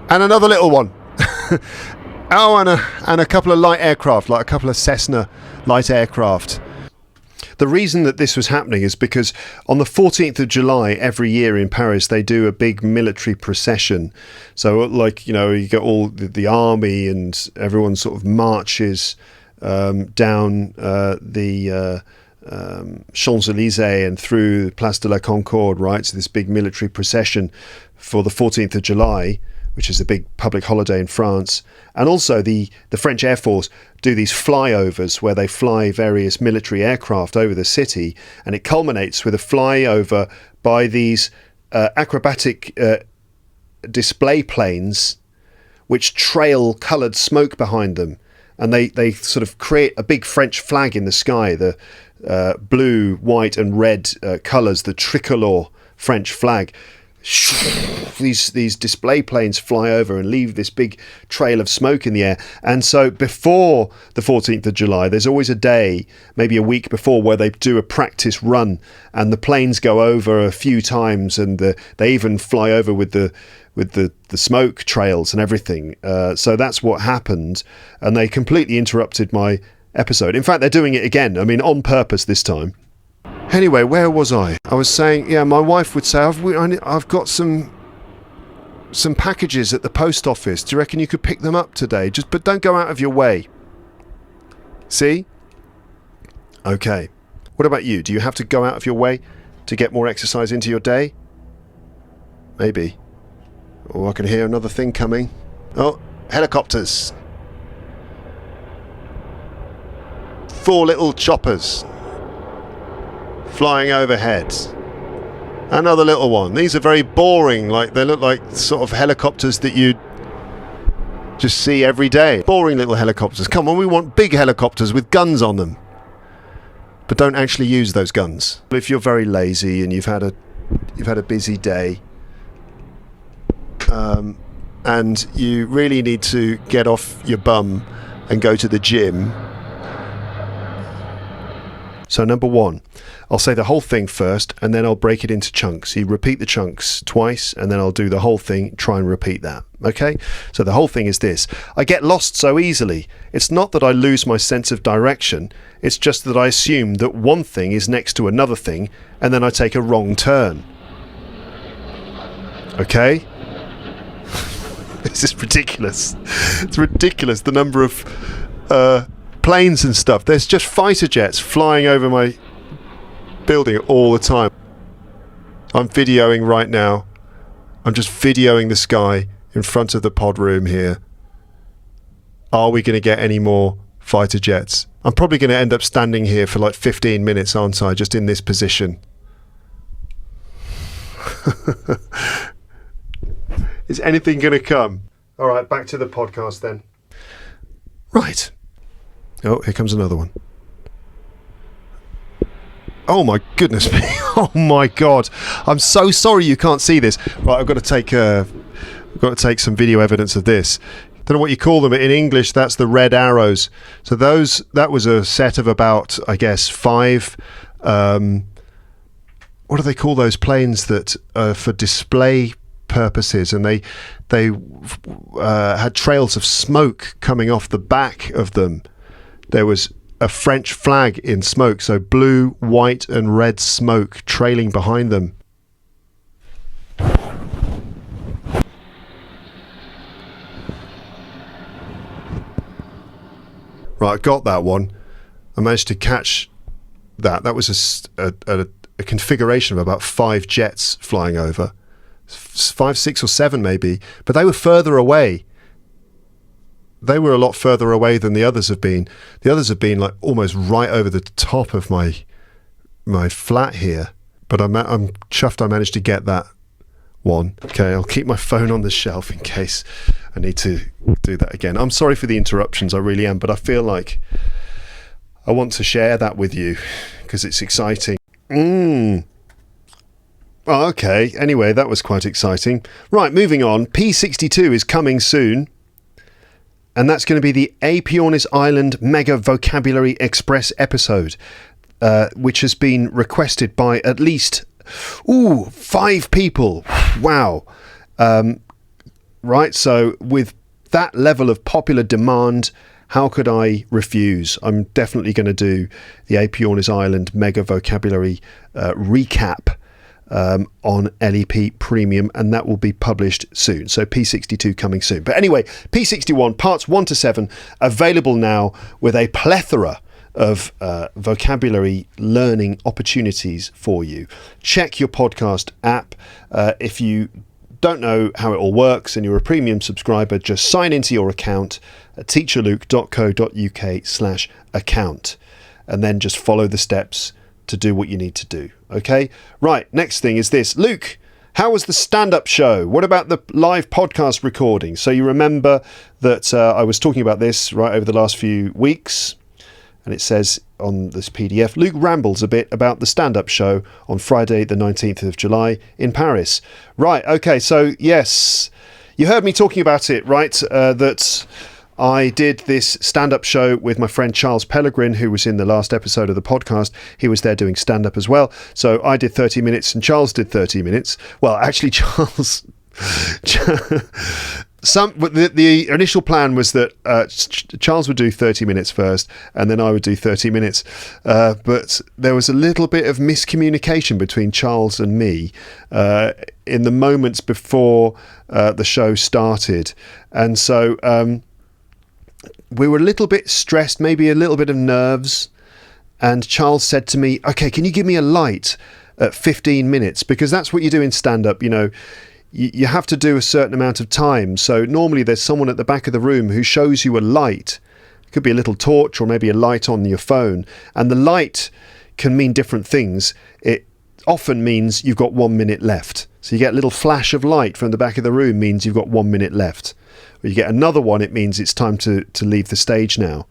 And another little one. Oh, and a couple of light aircraft, like a couple of Cessna light aircraft. The reason that this was happening is because on the 14th of July every year in Paris, they do a big military procession. So, like, you know, you get all the army and everyone sort of marches down the Champs-Élysées and through Place de la Concorde, right? So this big military procession for the 14th of July, which is a big public holiday in France. And also the French Air Force do these flyovers where they fly various military aircraft over the city, and it culminates with a flyover by these acrobatic display planes which trail coloured smoke behind them. And they sort of create a big French flag in the sky, the blue, white and red colours, the tricolour French flag. These display planes fly over and leave this big trail of smoke in the air. And so before the 14th of July, there's always a day, maybe a week before, where they do a practice run, and the planes go over a few times, and they even fly over with the smoke trails and everything. So that's what happened, and they completely interrupted my episode. In fact, they're doing it again. I mean, on purpose this time. Anyway, where was I? I was saying, yeah, my wife would say, I've got some packages at the post office. Do you reckon you could pick them up today? But don't go out of your way. See? Okay. What about you? Do you have to go out of your way to get more exercise into your day? Maybe. Oh, I can hear another thing coming. Oh, helicopters. 4 little choppers flying overhead. Another little one. These are very boring. Like, they look like sort of helicopters that you just see every day. Boring little helicopters. Come on, we want big helicopters with guns on them. But don't actually use those guns. If you're very lazy and you've had a busy day, and you really need to get off your bum and go to the gym. So number one, I'll say the whole thing first and then I'll break it into chunks. You repeat the chunks twice and then I'll do the whole thing, try and repeat that. Okay? So the whole thing is this. I get lost so easily. It's not that I lose my sense of direction. It's just that I assume that one thing is next to another thing and then I take a wrong turn. Okay? This is ridiculous. It's ridiculous, the number of planes and stuff. There's just fighter jets flying over my building all the time. I'm videoing right now. I'm just videoing the sky in front of the pod room here. Are we going to get any more fighter jets? I'm probably going to end up standing here for like 15 minutes, aren't I? Just in this position. Is anything going to come? All right, back to the podcast then. Right. Oh, here comes another one. Oh my goodness me. Oh my God. I'm so sorry you can't see this. Right, I've got to take some video evidence of this. Don't know what you call them. In English, that's the red arrows. So that was a set of about, I guess, 5 what do they call those planes that for display purposes, and they had trails of smoke coming off the back of them. There was a French flag in smoke, so blue, white and red smoke trailing behind them. Right, I got that one. I managed to catch that. That was a configuration of about 5 jets flying over. 5, 6 or 7 maybe, but they were further away. They were a lot further away than the others have been. The others have been like almost right over the top of my flat here. But I'm chuffed I managed to get that one. Okay, I'll keep my phone on the shelf in case I need to do that again. I'm sorry for the interruptions, I really am, but I feel like I want to share that with you because it's exciting. Oh, okay, anyway, that was quite exciting. Right, moving on. P62 is coming soon. And that's going to be the Aepyornis Island Mega Vocabulary Express episode, which has been requested by at least 5 people. Wow. Right, so with that level of popular demand, how could I refuse? I'm definitely going to do the Aepyornis Island Mega Vocabulary recap on LEP Premium, and that will be published soon. So P62 coming soon. But anyway, P61 parts 1 to 7 available now with a plethora of vocabulary learning opportunities for you. Check your podcast app. If you don't know how it all works and you're a premium subscriber, just sign into your account at teacherluke.co.uk/account and then just follow the steps to do what you need to do. Okay, right, next thing is this. Luke, how was the stand-up show? What about the live podcast recording? So you remember that I was talking about this right over the last few weeks, and it says on this PDF, Luke rambles a bit about the stand-up show on Friday the 19th of July in Paris. Right, okay, so yes, you heard me talking about it, right? That I did this stand-up show with my friend Charles Pellegrin, who was in the last episode of the podcast. He was there doing stand-up as well. So I did 30 minutes and Charles did 30 minutes. Well, actually, Charles... The initial plan was that Charles would do 30 minutes first and then I would do 30 minutes. But there was a little bit of miscommunication between Charles and me in the moments before the show started. And so... we were a little bit stressed, maybe a little bit of nerves. And Charles said to me, okay, can you give me a light at 15 minutes? Because that's what you do in stand-up, you know. You have to do a certain amount of time. So normally there's someone at the back of the room who shows you a light. It could be a little torch or maybe a light on your phone. And the light can mean different things. It often means you've got 1 minute left. So you get a little flash of light from the back of the room means you've got 1 minute left. Or you get another one, it means it's time to leave the stage now.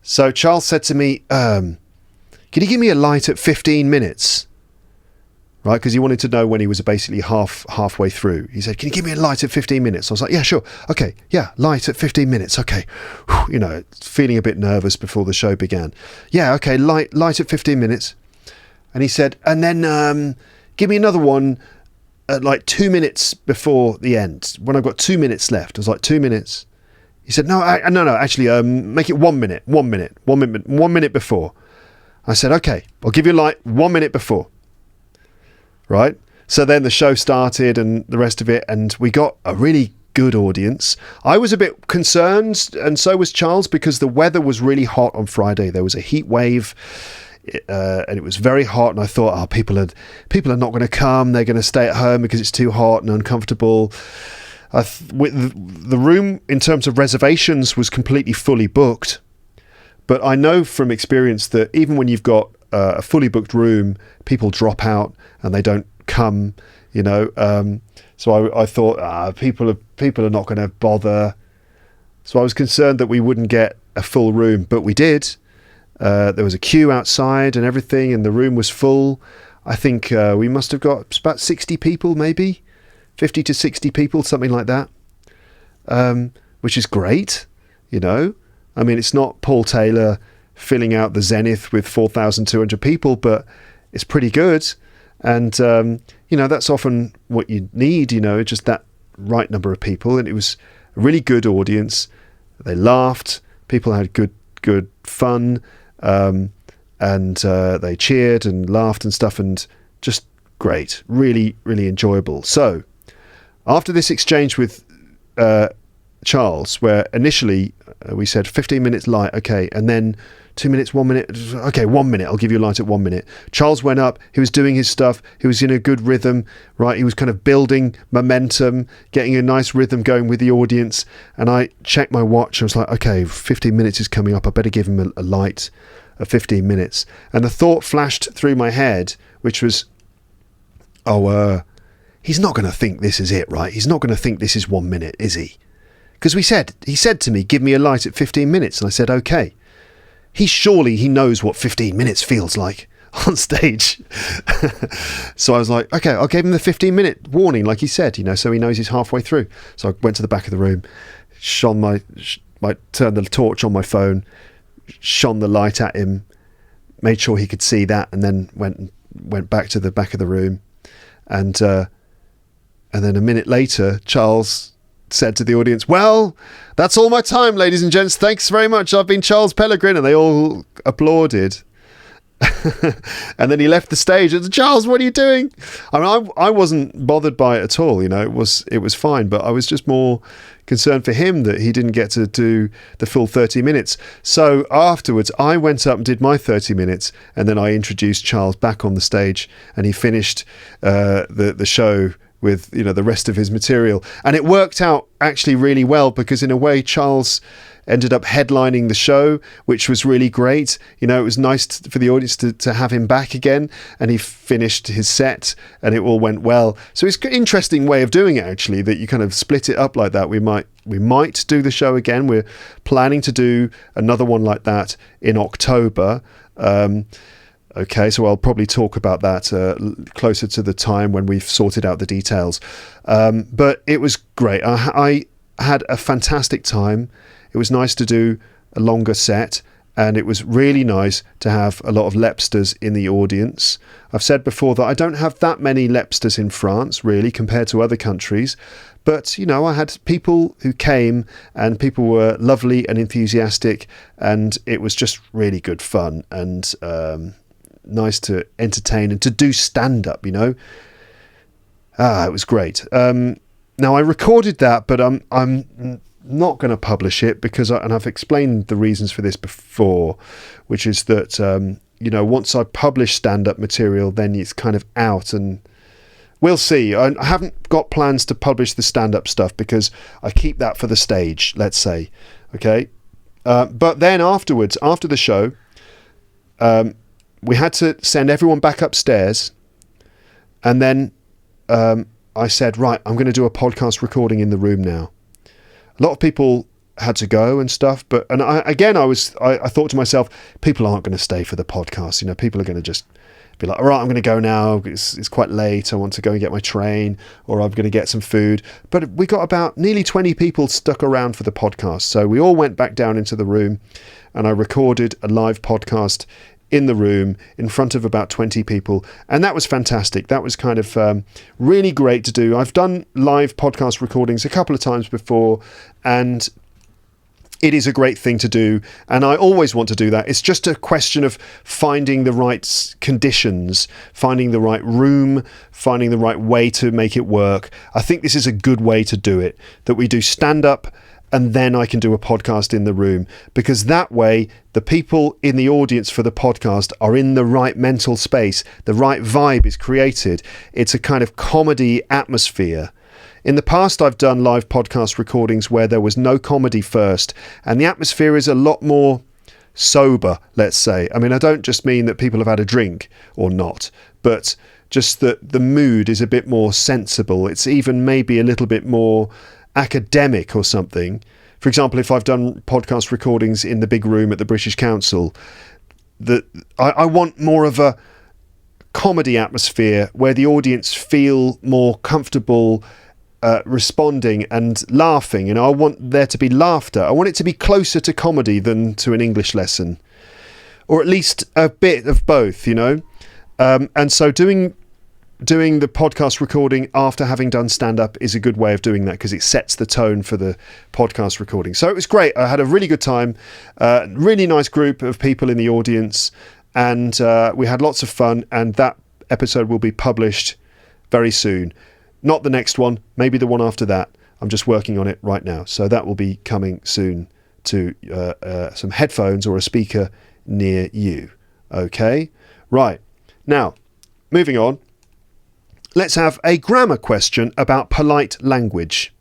So Charles said to me, can you give me a light at 15 minutes? right? Because he wanted to know when he was basically halfway through. He said, "Can you give me a light at 15 minutes?" I was like, "Yeah, sure. Okay, yeah, light at 15 minutes. Okay." Whew, feeling a bit nervous before the show began. "Yeah, okay, light at 15 minutes." And he said, "And then give me another one at like 2 minutes before the end, when I've got 2 minutes left." I was like, 2 minutes? He said, no, actually, make it 1 minute, 1 minute, 1 minute before. I said, "Okay, I'll give you light 1 minute before." Right? So then the show started and the rest of it, and we got a really good audience. I was a bit concerned, and so was Charles, because the weather was really hot on Friday. There was a heat wave, and it was very hot, and I thought, people are not going to come. They're going to stay at home because it's too hot and uncomfortable. The room, in terms of reservations, was completely fully booked. But I know from experience that even when you've got a fully booked room, people drop out and they don't come. So I thought people are not going to bother. So I was concerned that we wouldn't get a full room, but we did. There was a queue outside and everything, and the room was full. I think we must have got about 60 people, maybe 50 to 60 people, something like that, which is great. I mean, it's not Paul Taylor filling out the Zenith with 4,200 people, but it's pretty good. And, that's often what you need, just that right number of people. And it was a really good audience. They laughed. People had good fun. And they cheered and laughed and stuff, and just great. Really, really enjoyable. So after this exchange with Charles, where initially we said 15 minutes light, okay, and then 2 minutes, 1 minute, okay, 1 minute, I'll give you a light at 1 minute. Charles went up, he was doing his stuff, he was in a good rhythm, right? He was kind of building momentum, getting a nice rhythm going with the audience, and I checked my watch. I was like, okay, 15 minutes is coming up, I better give him a light of 15 minutes. And the thought flashed through my head, which was, he's not going to think this is it, right? He's not going to think this is 1 minute, is he? Because he said to me, "Give me a light at 15 minutes. And I said, okay. He knows what 15 minutes feels like on stage. So I was like, okay, I'll give him the 15-minute warning, like he said, so he knows he's halfway through. So I went to the back of the room, turned the torch on my phone, shone the light at him, made sure he could see that, and then went back to the back of the room. And then a minute later, Charles said to the audience, "Well, that's all my time, ladies and gents. Thanks very much. I've been Charles Pellegrin." And they all applauded. And then he left the stage and said, "Charles, what are you doing?" I mean, I wasn't bothered by it at all. It was fine, but I was just more concerned for him that he didn't get to do the full 30 minutes. So afterwards, I went up and did my 30 minutes, and then I introduced Charles back on the stage, and he finished the show with the rest of his material. And it worked out actually really well, because in a way Charles ended up headlining the show, which was really great. It was nice for the audience to have him back again, and he finished his set and it all went well. So it's an interesting way of doing it, actually, that you kind of split it up like that. We might do the show again. We're planning to do another one like that in October. Okay, so I'll probably talk about that closer to the time when we've sorted out the details. But it was great. I had a fantastic time. It was nice to do a longer set, and it was really nice to have a lot of LEPsters in the audience. I've said before that I don't have that many LEPsters in France, really, compared to other countries. But, I had people who came, and people were lovely and enthusiastic, and it was just really good fun, and nice to entertain and to do stand-up, it was great. Now I recorded that, but I'm not going to publish it because and I've explained the reasons for this before, which is that once I publish stand-up material, then it's kind of out, and we'll see. I haven't got plans to publish the stand-up stuff because I keep that for the stage, let's say. Okay, but then afterwards, after the show, we had to send everyone back upstairs, and then I said, right, I'm going to do a podcast recording in the room now. A lot of people had to go and stuff, I thought to myself, people aren't going to stay for the podcast. People are going to just be like, all right, I'm going to go now. It's quite late. I want to go and get my train, or I'm going to get some food. But we got about nearly 20 people stuck around for the podcast. So we all went back down into the room and I recorded a live podcast in the room in front of about 20 people. And that was fantastic. That was kind of really great to do. I've done live podcast recordings a couple of times before, and it is a great thing to do. And I always want to do that. It's just a question of finding the right conditions, finding the right room, finding the right way to make it work. I think this is a good way to do it, that we do stand up and then I can do a podcast in the room, because that way the people in the audience for the podcast are in the right mental space. The right vibe is created. It's a kind of comedy atmosphere. In the past, I've done live podcast recordings where there was no comedy first, and the atmosphere is a lot more sober, let's say. I mean, I don't just mean that people have had a drink or not, but just that the mood is a bit more sensible. It's even maybe a little bit more academic or something. For example, if I've done podcast recordings in the big room at the British Council, I want more of a comedy atmosphere where the audience feel more comfortable responding and laughing. I want there to be laughter. I want it to be closer to comedy than to an English lesson, or at least a bit of both, and so doing the podcast recording after having done stand-up is a good way of doing that, because it sets the tone for the podcast recording. So it was great. I had a really good time, really nice group of people in the audience, and we had lots of fun, and that episode will be published very soon. Not the next one, maybe the one after that. I'm just working on it right now. So that will be coming soon to some headphones or a speaker near you. Okay? Right. Now, moving on. Let's have a grammar question about polite language.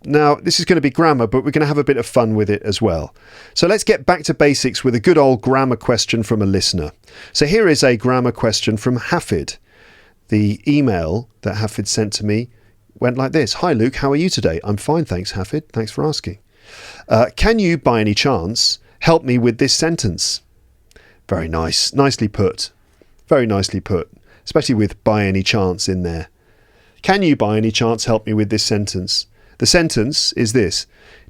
Now, this is going to be grammar, but we're going to have a bit of fun with it as well. So let's get back to basics with a good old grammar question from a listener. So here is a grammar question from Hafid. The email that Hafid sent to me went like this. Hi, Luke. How are you today? I'm fine, thanks, Hafid. Thanks for asking. Can you, by any chance, help me with this sentence? Very nice. Nicely put. Very nicely put. Especially with by any chance in there. Can you by any chance help me with this sentence? The sentence is this.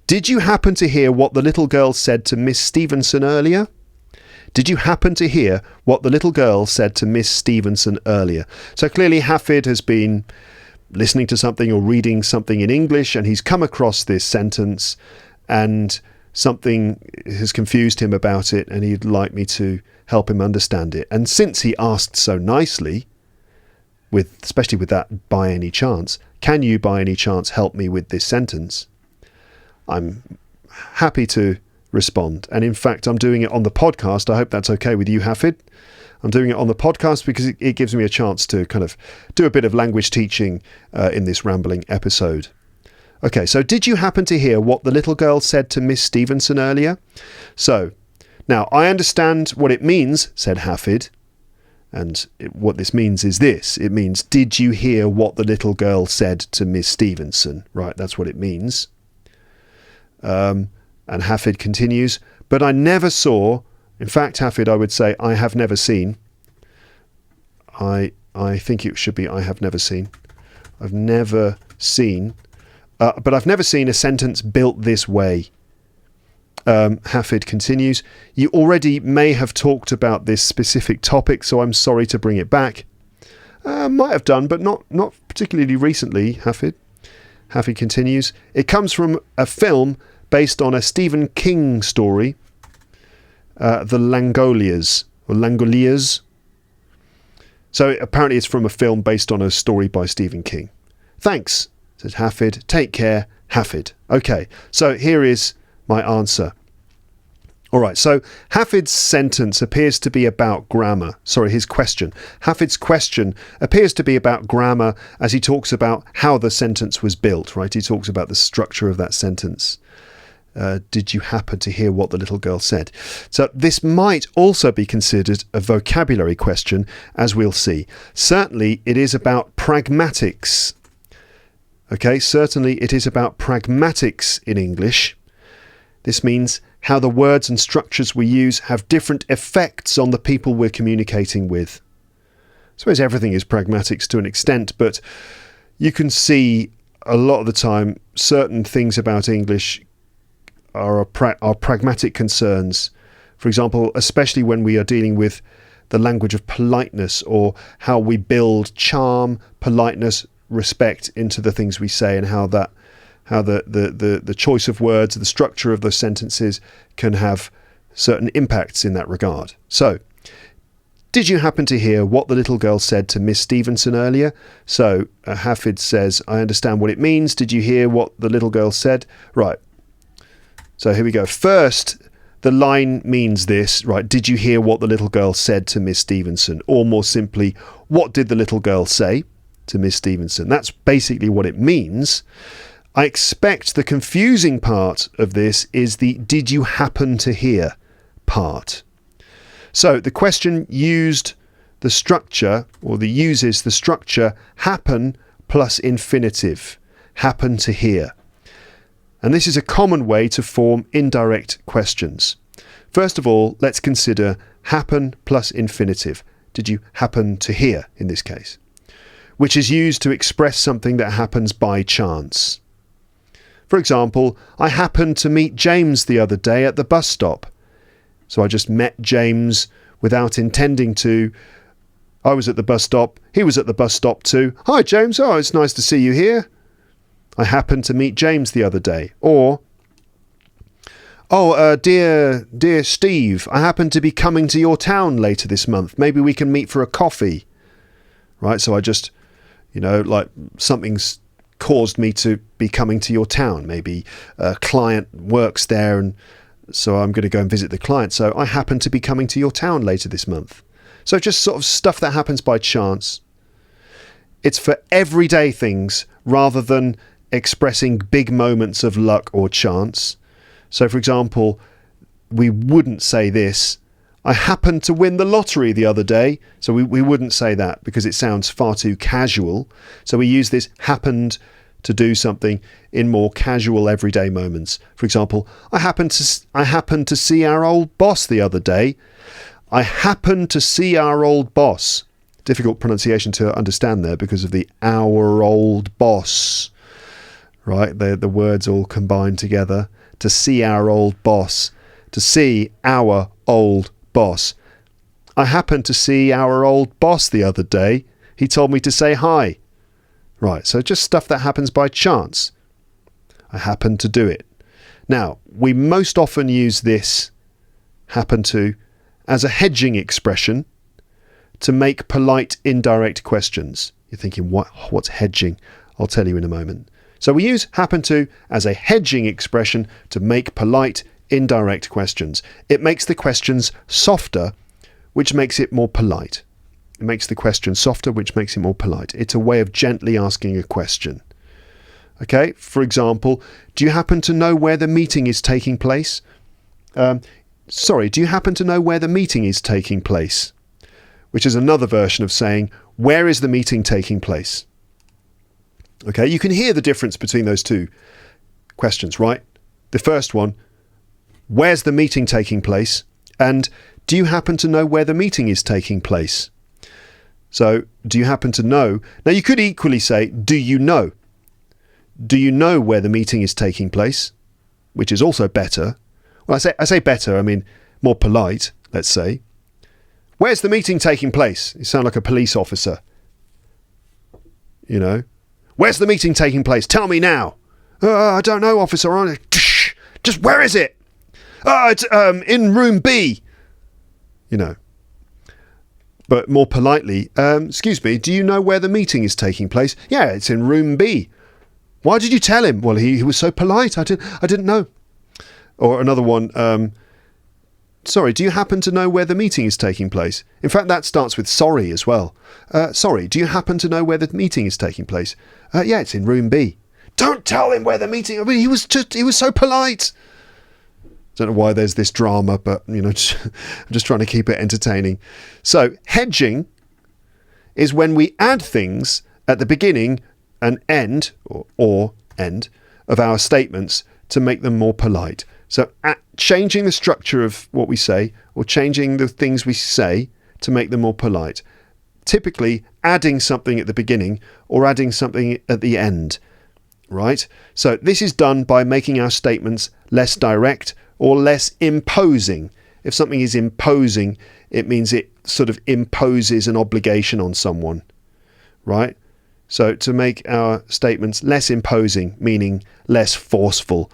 Did you happen to hear what the little girl said to Miss Stevenson earlier? Did you happen to hear what the little girl said to Miss Stevenson earlier? So clearly Hafid has been listening to something or reading something in English, and he's come across this sentence and something has confused him about it, and he'd like me to help him understand it. And since he asked so nicely, especially with that by any chance, can you by any chance help me with this sentence? I'm happy to respond. And in fact, I'm doing it on the podcast. I hope that's okay with you, Hafid. I'm doing it on the podcast because it gives me a chance to kind of do a bit of language teaching in this rambling episode. Okay, so did you happen to hear what the little girl said to Miss Stevenson earlier? So, now I understand what it means, said Hafid. And what this means is this. It means, did you hear what the little girl said to Miss Stevenson? Right, that's what it means. And Hafid continues, but I never saw, in fact, Hafid, I would say, I have never seen. I think it should be I have never seen. I've never seen, but I've never seen a sentence built this way. Hafid continues, you already may have talked about this specific topic, so I'm sorry to bring it back. Might have done, but not particularly recently, Hafid. Hafid continues, it comes from a film based on a Stephen King story, The Langoliers, or Langoliers. So apparently it's from a film based on a story by Stephen King. Thanks, said Hafid. Take care, Hafid. Okay, so here is my answer. All right, so Hafid's sentence appears to be about grammar. Sorry, his question. Hafid's question appears to be about grammar as he talks about how the sentence was built, right? He talks about the structure of that sentence. Did you happen to hear what the little girl said? So this might also be considered a vocabulary question, as we'll see. Certainly, it is about pragmatics. Okay, certainly it is about pragmatics in English. This means how the words and structures we use have different effects on the people we're communicating with. suppose everything is pragmatics to an extent, but you can see a lot of the time certain things about English are pragmatic concerns. For example, especially when we are dealing with the language of politeness, or how we build charm, politeness, respect into the things we say, and how the choice of words, the structure of those sentences can have certain impacts in that regard. So, did you happen to hear what the little girl said to Miss Stevenson earlier? So, Hafid says, I understand what it means. Did you hear what the little girl said? Right. So here we go. First, the line means this, right? Did you hear what the little girl said to Miss Stevenson? Or more simply, what did the little girl say to Miss Stevenson? That's basically what it means. I expect the confusing part of this is the did you happen to hear part. So the question used the structure, or uses the structure happen plus infinitive. Happen to hear. And this is a common way to form indirect questions. First of all, let's consider happen plus infinitive. Did you happen to hear in this case? Which is used to express something that happens by chance. For example, I happened to meet James the other day at the bus stop. So I just met James without intending to. I was at the bus stop. He was at the bus stop too. Hi, James. Oh, it's nice to see you here. I happened to meet James the other day. Or, dear Steve, I happen to be coming to your town later this month. Maybe we can meet for a coffee. Right, so I just, like something's caused me to be coming to your town. Maybe a client works there, and so I'm going to go and visit the client. So I happen to be coming to your town later this month. So just sort of stuff that happens by chance. It's for everyday things rather than expressing big moments of luck or chance. So, for example, we wouldn't say this, I happened to win the lottery the other day. So we wouldn't say that because it sounds far too casual. So we use this happened to do something in more casual everyday moments. For example, I happened to see our old boss the other day. I happened to see our old boss. Difficult pronunciation to understand there because of the our old boss. Right, the words all combined together. To see our old boss. To see our old boss. I happened to see our old boss the other day. He told me to say hi. Right, so just stuff that happens by chance. I happened to do it. Now, we most often use this happen to as a hedging expression to make polite indirect questions. You're thinking, what's hedging? I'll tell you in a moment. So we use happen to as a hedging expression to make polite, indirect questions. It makes the questions softer, which makes it more polite. It makes the question softer, which makes it more polite. It's a way of gently asking a question. Okay, for example, do you happen to know where the meeting is taking place? Do you happen to know where the meeting is taking place? Which is another version of saying, where is the meeting taking place? Okay, you can hear the difference between those two questions, right? The first one, where's the meeting taking place? And do you happen to know where the meeting is taking place? So, do you happen to know? Now, you could equally say, do you know? Do you know where the meeting is taking place? Which is also better. Well, I say better, I mean more polite, let's say. Where's the meeting taking place? You sound like a police officer. Where's the meeting taking place? Tell me now. I don't know, officer. Just where is it? It's in room B. But more politely, excuse me, do you know where the meeting is taking place? Yeah, it's in room B. Why did you tell him? Well, he was so polite. I didn't know. Or another one. Sorry, do you happen to know where the meeting is taking place? In fact, that starts with sorry as well. Sorry, do you happen to know where the meeting is taking place? Yeah, it's in room B. Don't tell him where the meeting... I mean, he was so polite. Don't know why there's this drama, but, I'm just trying to keep it entertaining. So, hedging is when we add things at the beginning and end, or end, of our statements to make them more polite. So changing the structure of what we say, or changing the things we say to make them more polite. typically adding something at the beginning or adding something at the end, right? So this is done by making our statements less direct or less imposing. If something is imposing, it means it sort of imposes an obligation on someone, right? So to make our statements less imposing, meaning less forceful,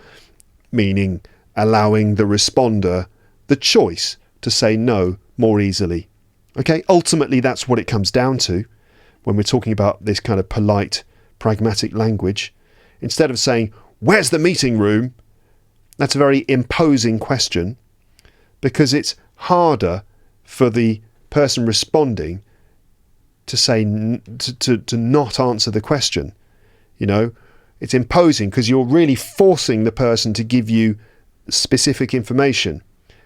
meaning allowing the responder the choice to say no more easily. Okay, ultimately that's what it comes down to when we're talking about this kind of polite, pragmatic language. Instead of saying, "Where's the meeting room?" That's a very imposing question, because it's harder for the person responding to say to not answer the question. You know, it's imposing because you're really forcing the person to give you specific information,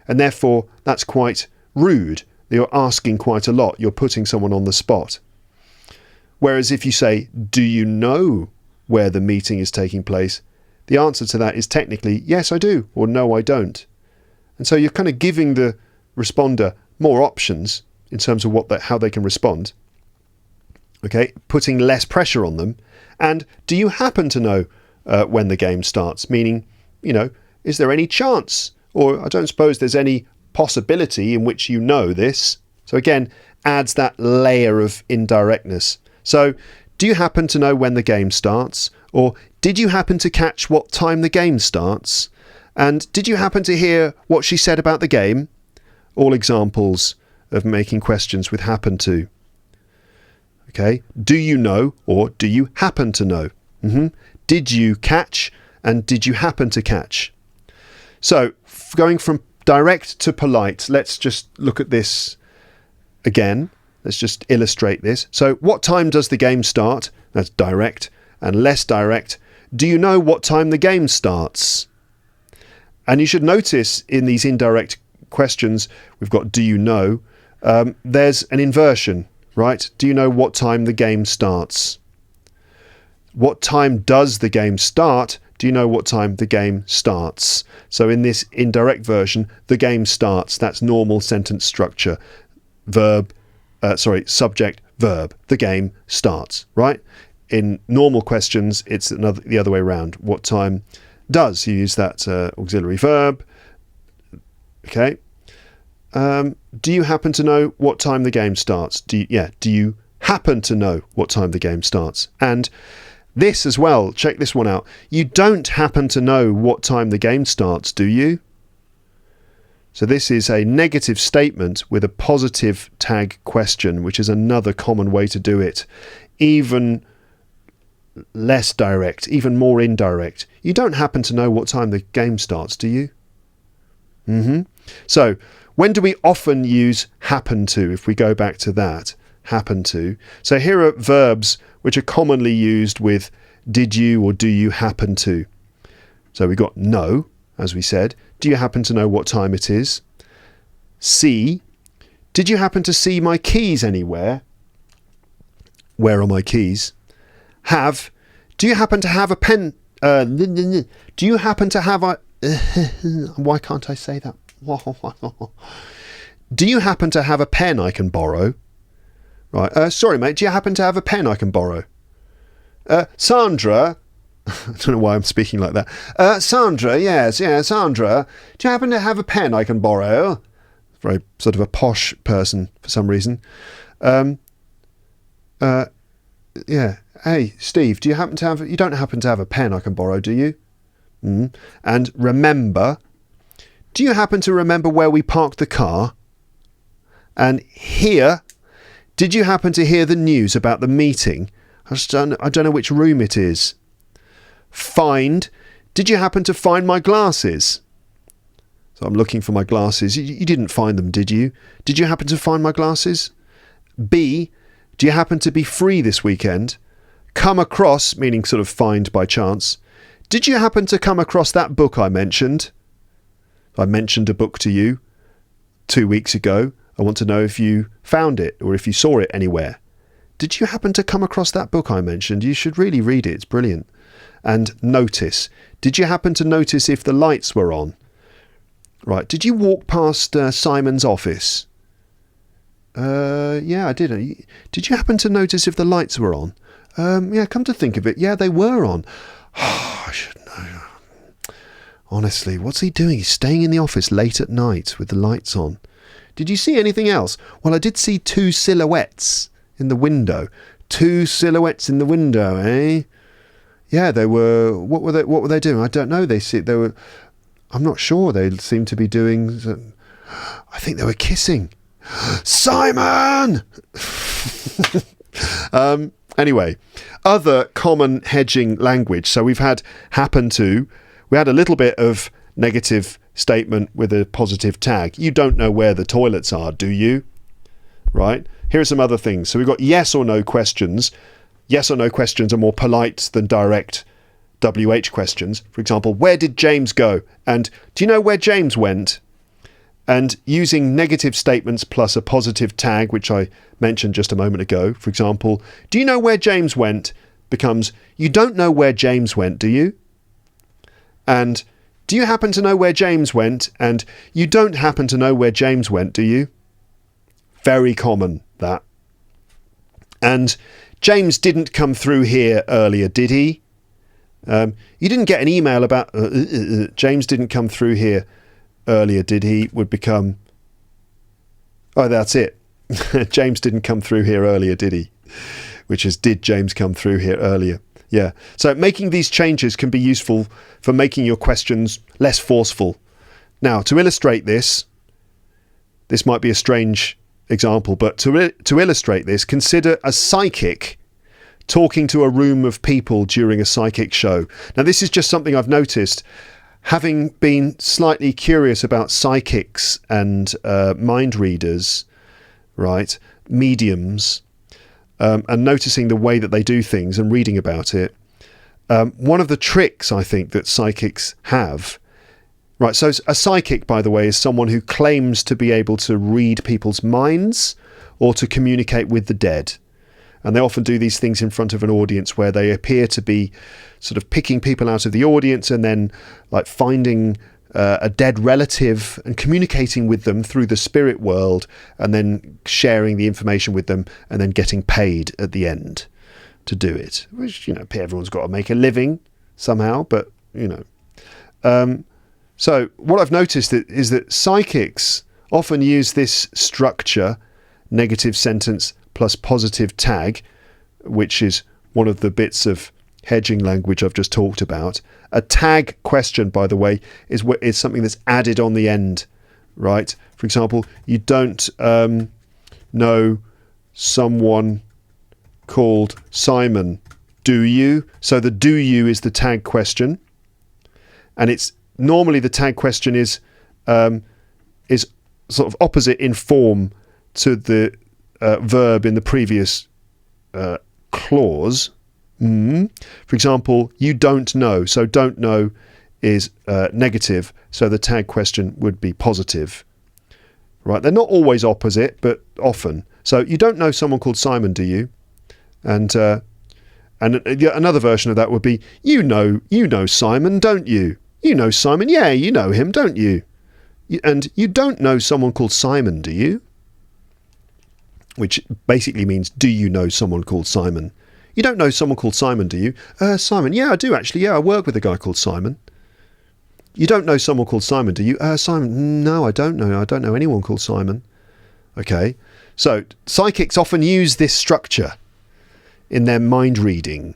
and therefore that's quite rude. You're asking quite a lot. You're putting someone on the spot. Whereas if you say, "Do you know where the meeting is taking place?" the answer to that is technically, "Yes, I do," or "No, I don't." And so you're kind of giving the responder more options in terms of how they can respond. Okay, putting less pressure on them. And do you happen to know when the game starts? Meaning, you know, is there any chance? Or I don't suppose there's any possibility in which you know this. So again, adds that layer of indirectness. So, do you happen to know when the game starts? Or did you happen to catch what time the game starts? And did you happen to hear what she said about the game? All examples of making questions with happen to. Okay, do you know or do you happen to know? Did you catch and did you happen to catch? So, going from direct to polite, let's just look at this again. Let's just illustrate this. So, what time does the game start? That's direct. And less direct, do you know what time the game starts? And you should notice in these indirect questions, we've got do you know, there's an inversion, right? Do you know what time the game starts? What time does the game start? Do you know what time the game starts? So in this indirect version, the game starts. That's normal sentence structure. Subject, verb. The game starts, right? In normal questions, it's the other way around. What time does? You use that auxiliary verb. Okay. Do you happen to know what time the game starts? Do you happen to know what time the game starts? And this as well, check this one out. You don't happen to know what time the game starts, do you? So this is a negative statement with a positive tag question, which is another common way to do it. Even less direct, even more indirect. You don't happen to know what time the game starts, do you? So, when do we often use happen to, if we go back to that? Happen to. So here are verbs which are commonly used with did you or do you happen to. So we got know, as we said. Do you happen to know what time it is? See. Did you happen to see my keys anywhere? Where are my keys? Have. Do you happen to have a pen? Do you happen to have a... why can't I say that? Do you happen to have a pen I can borrow? Right. Sorry, mate. Do you happen to have a pen I can borrow? Sandra. I don't know why I'm speaking like that. Sandra. Yes. Sandra. Do you happen to have a pen I can borrow? Very sort of a posh person for some reason. Yeah. Hey, Steve. Do you happen to have? You don't happen to have a pen I can borrow, do you? And remember. Do you happen to remember where we parked the car? And hear. Did you happen to hear the news about the meeting? I don't know which room it is. Find. Did you happen to find my glasses? So I'm looking for my glasses. You didn't find them, did you? Did you happen to find my glasses? B. Do you happen to be free this weekend? Come across, meaning sort of find by chance. Did you happen to come across that book I mentioned? I mentioned a book to you 2 weeks ago. I want to know if you found it or if you saw it anywhere. Did you happen to come across that book I mentioned? You should really read it. It's brilliant. And notice. Did you happen to notice if the lights were on? Right. Did you walk past Simon's office? Yeah, I did. Did you happen to notice if the lights were on? Yeah, come to think of it, yeah, they were on. I should know. Honestly, what's he doing? He's staying in the office late at night with the lights on. Did you see anything else? Well, I did see 2 silhouettes in the window. 2 silhouettes in the window, eh? Yeah, they were. What were they doing? I don't know. They were. I'm not sure. They seemed to be doing. I think they were kissing. Simon. Anyway, other common hedging language. So we've had happen to. We had a little bit of negative statement with a positive tag. You don't know where the toilets are, do you? Right? Here are some other things. So we've got yes or no questions. Yes or no questions are more polite than direct WH questions. For example, where did James go? And do you know where James went? And using negative statements plus a positive tag, which I mentioned just a moment ago. For example, do you know where James went? Becomes, you don't know where James went, do you? And do you happen to know where James went? And you don't happen to know where James went, do you? Very common, that. And James didn't come through here earlier, did he? You didn't get an email about James didn't come through here earlier, did he? Would become, oh, that's it. James didn't come through here earlier, did he? Which is, did James come through here earlier? Yeah. So making these changes can be useful for making your questions less forceful. Now, to illustrate this might be a strange example, but to illustrate this, consider a psychic talking to a room of people during a psychic show. Now, this is just something I've noticed, having been slightly curious about psychics and mind readers, right, mediums, and noticing the way that they do things and reading about it. One of the tricks I think that psychics have, right, so a psychic, by the way, is someone who claims to be able to read people's minds or to communicate with the dead. And they often do these things in front of an audience where they appear to be sort of picking people out of the audience and then like finding a dead relative and communicating with them through the spirit world and then sharing the information with them and then getting paid at the end to do it, which, you know, everyone's got to make a living somehow, but, you know. So what I've noticed is that psychics often use this structure, negative sentence plus positive tag, which is one of the bits of hedging language I've just talked about. A tag question, by the way, is something that's added on the end, right? For example, you don't know someone called Simon, do you? So the do you is the tag question, and it's normally the tag question is sort of opposite in form to the verb in the previous clause. For example, you don't know. So don't know is negative. So the tag question would be positive. Right? They're not always opposite, but often. So you don't know someone called Simon, do you? And another version of that would be, you know Simon, don't you? You know Simon, yeah, you know him, don't you? And you don't know someone called Simon, do you? Which basically means, do you know someone called Simon? You don't know someone called Simon, do you? Simon, yeah, I do actually. Yeah, I work with a guy called Simon. You don't know someone called Simon, do you? Simon, no, I don't know. I don't know anyone called Simon. Okay, so psychics often use this structure in their mind reading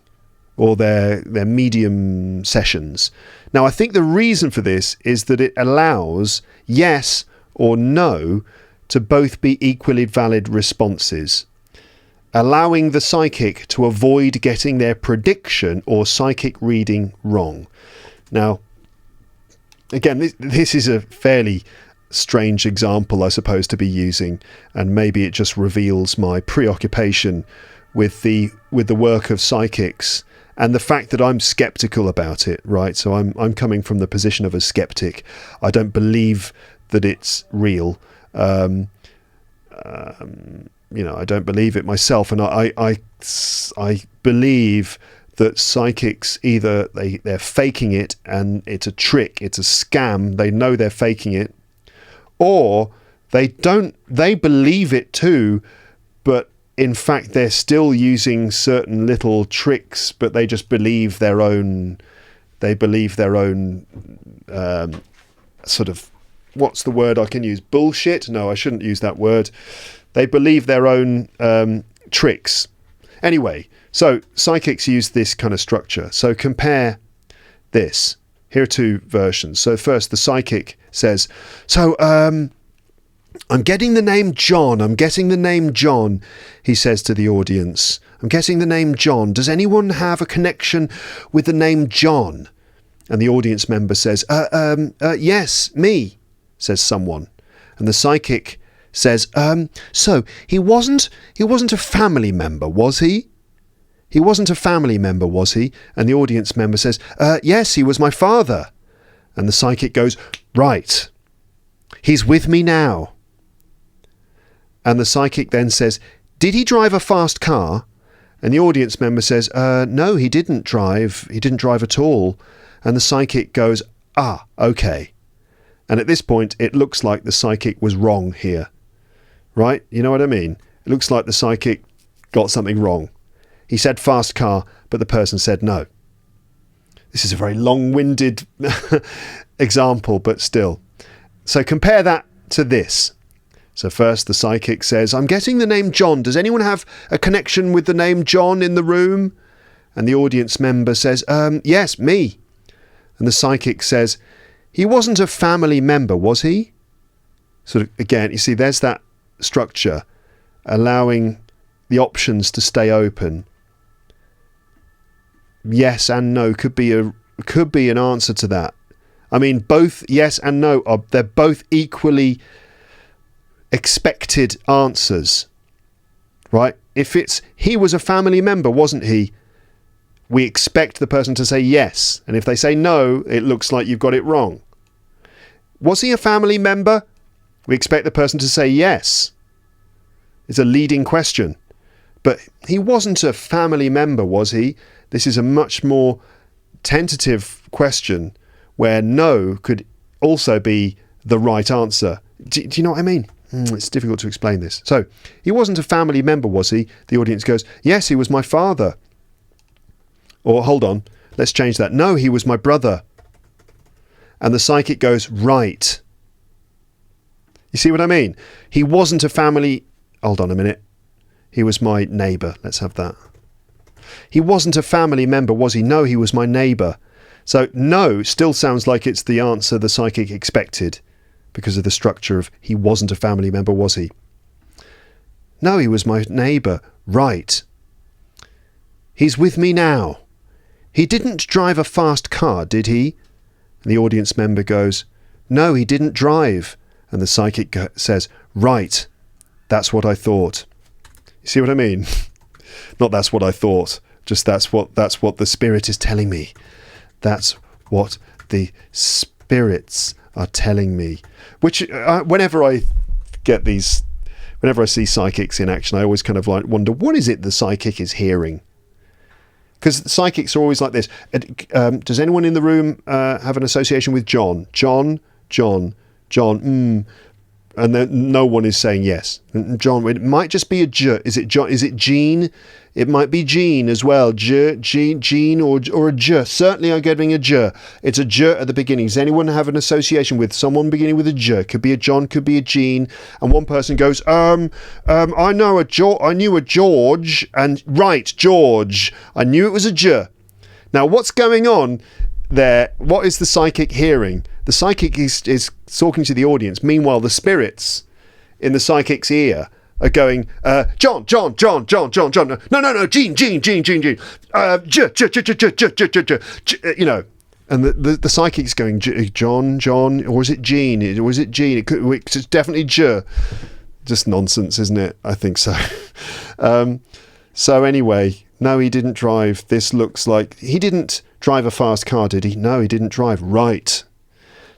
or their medium sessions. Now, I think the reason for this is that it allows yes or no to both be equally valid responses, allowing the psychic to avoid getting their prediction or psychic reading wrong. Now, again, this is a fairly strange example, I suppose, to be using, and maybe it just reveals my preoccupation with the work of psychics and the fact that I'm skeptical about it, right? So I'm coming from the position of a skeptic. I don't believe that it's real. I don't believe it myself, and I believe that psychics either they're faking it and it's a trick, it's a scam, they know they're faking it, or They believe it too, but in fact they're still using certain little tricks, but they just believe their own. They believe their own sort of, what's the word I can use? Bullshit? No, I shouldn't use that word. They believe their own tricks. Anyway, so psychics use this kind of structure. So compare this. Here are two versions. So first, the psychic says, so I'm getting the name John. I'm getting the name John, he says to the audience. I'm getting the name John. Does anyone have a connection with the name John? And the audience member says, yes, me, says someone. And the psychic says, so he wasn't a family member, was he? He wasn't a family member, was he? And the audience member says, yes, he was my father. And the psychic goes, right. He's with me now. And the psychic then says, did he drive a fast car? And the audience member says, no, he didn't drive. He didn't drive at all. And the psychic goes, okay. And at this point, it looks like the psychic was wrong here. Right? You know what I mean? It looks like the psychic got something wrong. He said fast car, but the person said no. This is a very long-winded example, but still. So compare that to this. So first the psychic says, I'm getting the name John. Does anyone have a connection with the name John in the room? And the audience member says, yes, me. And the psychic says, he wasn't a family member, was he? Sort of, again, you see, there's that structure allowing the options to stay open. Yes and no could be an answer to that. I mean, both yes and no they're both equally expected answers, right? If it's he was a family member, wasn't he? We expect the person to say yes, and if they say no, it looks like you've got it wrong. Was he a family member? We expect the person to say yes. It's a leading question. But he wasn't a family member, was he? This is a much more tentative question where no could also be the right answer. Do you know what I mean? It's difficult to explain this. So, he wasn't a family member, was he? The audience goes, yes, he was my father. Or, hold on, let's change that. No, he was my brother. And the psychic goes, right. You see what I mean? He wasn't a family... Hold on a minute. He was my neighbour. Let's have that. He wasn't a family member, was he? No, he was my neighbour. So, no still sounds like it's the answer the psychic expected because of the structure of he wasn't a family member, was he? No, he was my neighbour. Right. He's with me now. He didn't drive a fast car, did he? And the audience member goes, no, he didn't drive. And the psychic says, right. That's what I thought. You see what I mean? Not that's what I thought. Just that's what the spirit is telling me. That's what the spirits are telling me. Which whenever I see psychics in action, I always kind of like wonder, what is it the psychic is hearing? Because psychics are always like this. Does anyone in the room have an association with John? John. And then no one is saying yes. John, it might just be a J. Is it John? Is it Jean? It might be Jean as well. Jean, or a J. Certainly I'm getting a J. It's a J at the beginning. Does anyone have an association with someone beginning with a J? Could be a John, could be a Jean. And one person goes, I knew a George, and right, George. I knew it was a J. Now, what's going on there? What is the psychic hearing? The psychic is talking to the audience. Meanwhile, the spirits in the psychic's ear are going, John. No, Jean. You know, and the psychic's going, John, or is it Jean? Or is it Jean? It's definitely J. Just nonsense, isn't it? I think so. So anyway, no, he didn't drive. This looks like he didn't drive a fast car, did he? No, he didn't drive. Right.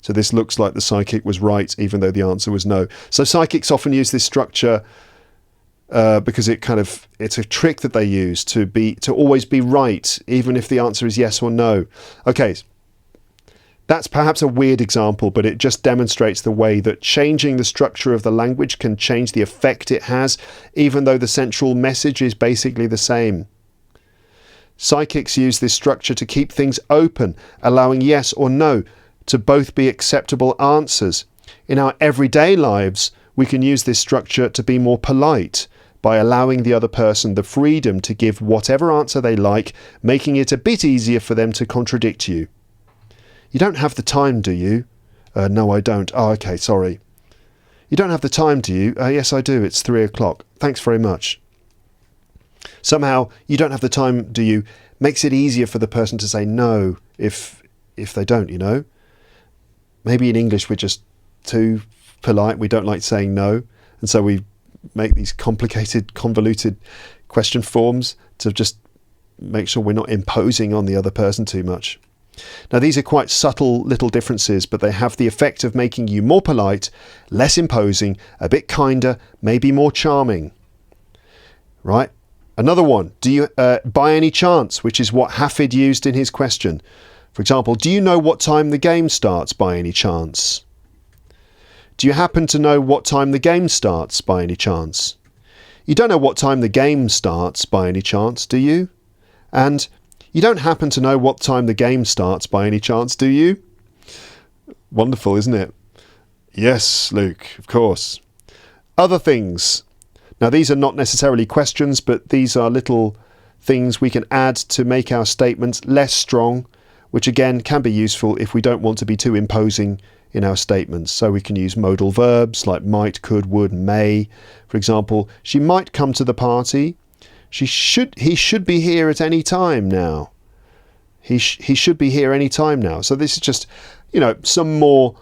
So this looks like the psychic was right, even though the answer was no. So psychics often use this structure because it's a trick that they use to always be right, even if the answer is yes or no. Okay, That's perhaps a weird example, but it just demonstrates the way that changing the structure of the language can change the effect it has, even though the central message is basically the same. Psychics use this structure to keep things open, allowing yes or no to both be acceptable answers. In our everyday lives, we can use this structure to be more polite by allowing the other person the freedom to give whatever answer they like, making it a bit easier for them to contradict you. You don't have the time, do you? No, I don't. Oh, okay, sorry. You don't have the time, do you? Yes, I do. It's 3 o'clock. Thanks very much. Somehow, you don't have the time, do you? Makes it easier for the person to say no if they don't, you know? Maybe in English we're just too polite. We don't like saying no. And so we make these complicated, convoluted question forms to just make sure we're not imposing on the other person too much. Now, these are quite subtle little differences, but they have the effect of making you more polite, less imposing, a bit kinder, maybe more charming. Right? Another one. Do you, by any chance, which is what Hafid used in his question. For example, do you know what time the game starts by any chance? Do you happen to know what time the game starts by any chance? You don't know what time the game starts by any chance, do you? And you don't happen to know what time the game starts by any chance, do you? Wonderful, isn't it? Yes, Luke, of course. Other things. Now, these are not necessarily questions, but these are little things we can add to make our statements less strong, which again can be useful if we don't want to be too imposing in our statements. So we can use modal verbs like might, could, would, may. For example, she might come to the party. He should be here at any time now. He should be here any time now. So this is just, some more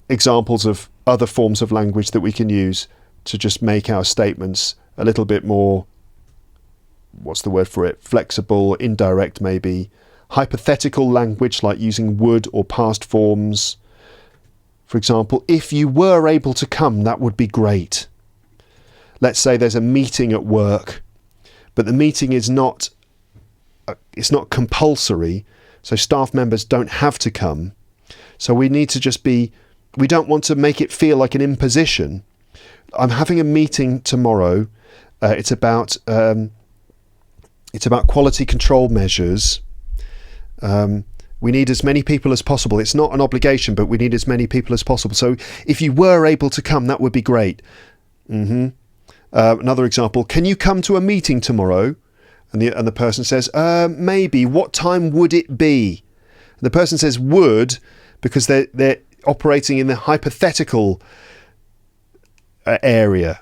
examples of other forms of language that we can use to just make our statements a little bit more, what's the word for it? Flexible, indirect maybe. Hypothetical language like using would or past forms. For example, if you were able to come, that would be great. Let's say there's a meeting at work, but the meeting is not compulsory, so staff members don't have to come. So we need to we don't want to make it feel like an imposition. I'm having a meeting tomorrow. It's about quality control measures. We need as many people as possible. It's not an obligation, but we need as many people as possible. So if you were able to come, that would be great. Another example, can you come to a meeting tomorrow? And the person says, maybe. What time would it be? And the person says would, because they're operating in the hypothetical area,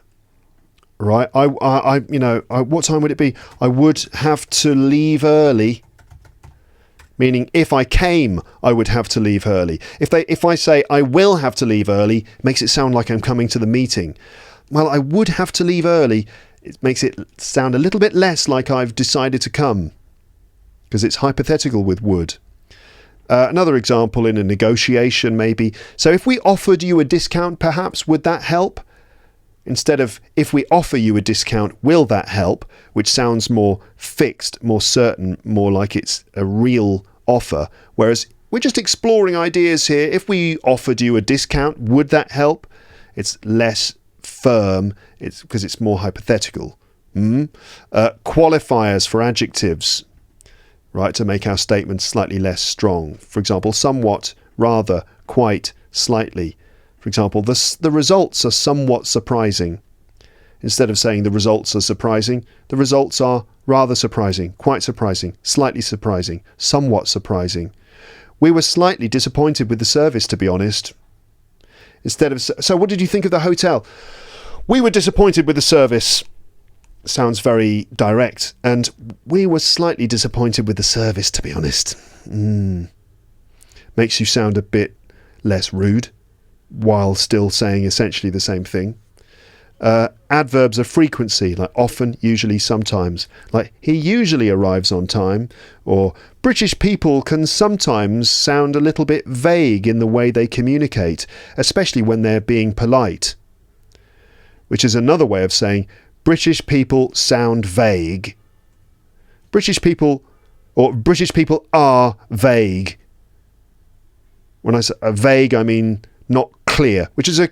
right? What time would it be? I would have to leave early. Meaning, if I came, I would have to leave early. If I say I will have to leave early, it makes it sound like I'm coming to the meeting. Well, I would have to leave early. It makes it sound a little bit less like I've decided to come, because it's hypothetical with would. Another example in a negotiation maybe. So if we offered you a discount, perhaps, would that help? Instead of, if we offer you a discount, will that help? Which sounds more fixed, more certain, more like it's a real offer. Whereas we're just exploring ideas here. If we offered you a discount, would that help? It's less firm. It's because it's more hypothetical. Qualifiers for adjectives, right, to make our statements slightly less strong. For example, somewhat, rather, quite, slightly. For example, the results are somewhat surprising. Instead of saying the results are surprising, the results are rather surprising, quite surprising, slightly surprising, somewhat surprising. We were slightly disappointed with the service, to be honest. Instead of, so what did you think of the hotel? We were disappointed with the service. Sounds very direct. And we were slightly disappointed with the service, to be honest. Makes you sound a bit less rude, while still saying essentially the same thing. Adverbs of frequency, like often, usually, sometimes. Like, he usually arrives on time, or British people can sometimes sound a little bit vague in the way they communicate, especially when they're being polite. Which is another way of saying British people sound vague. British people are vague. When I say vague, I mean not clear, which is a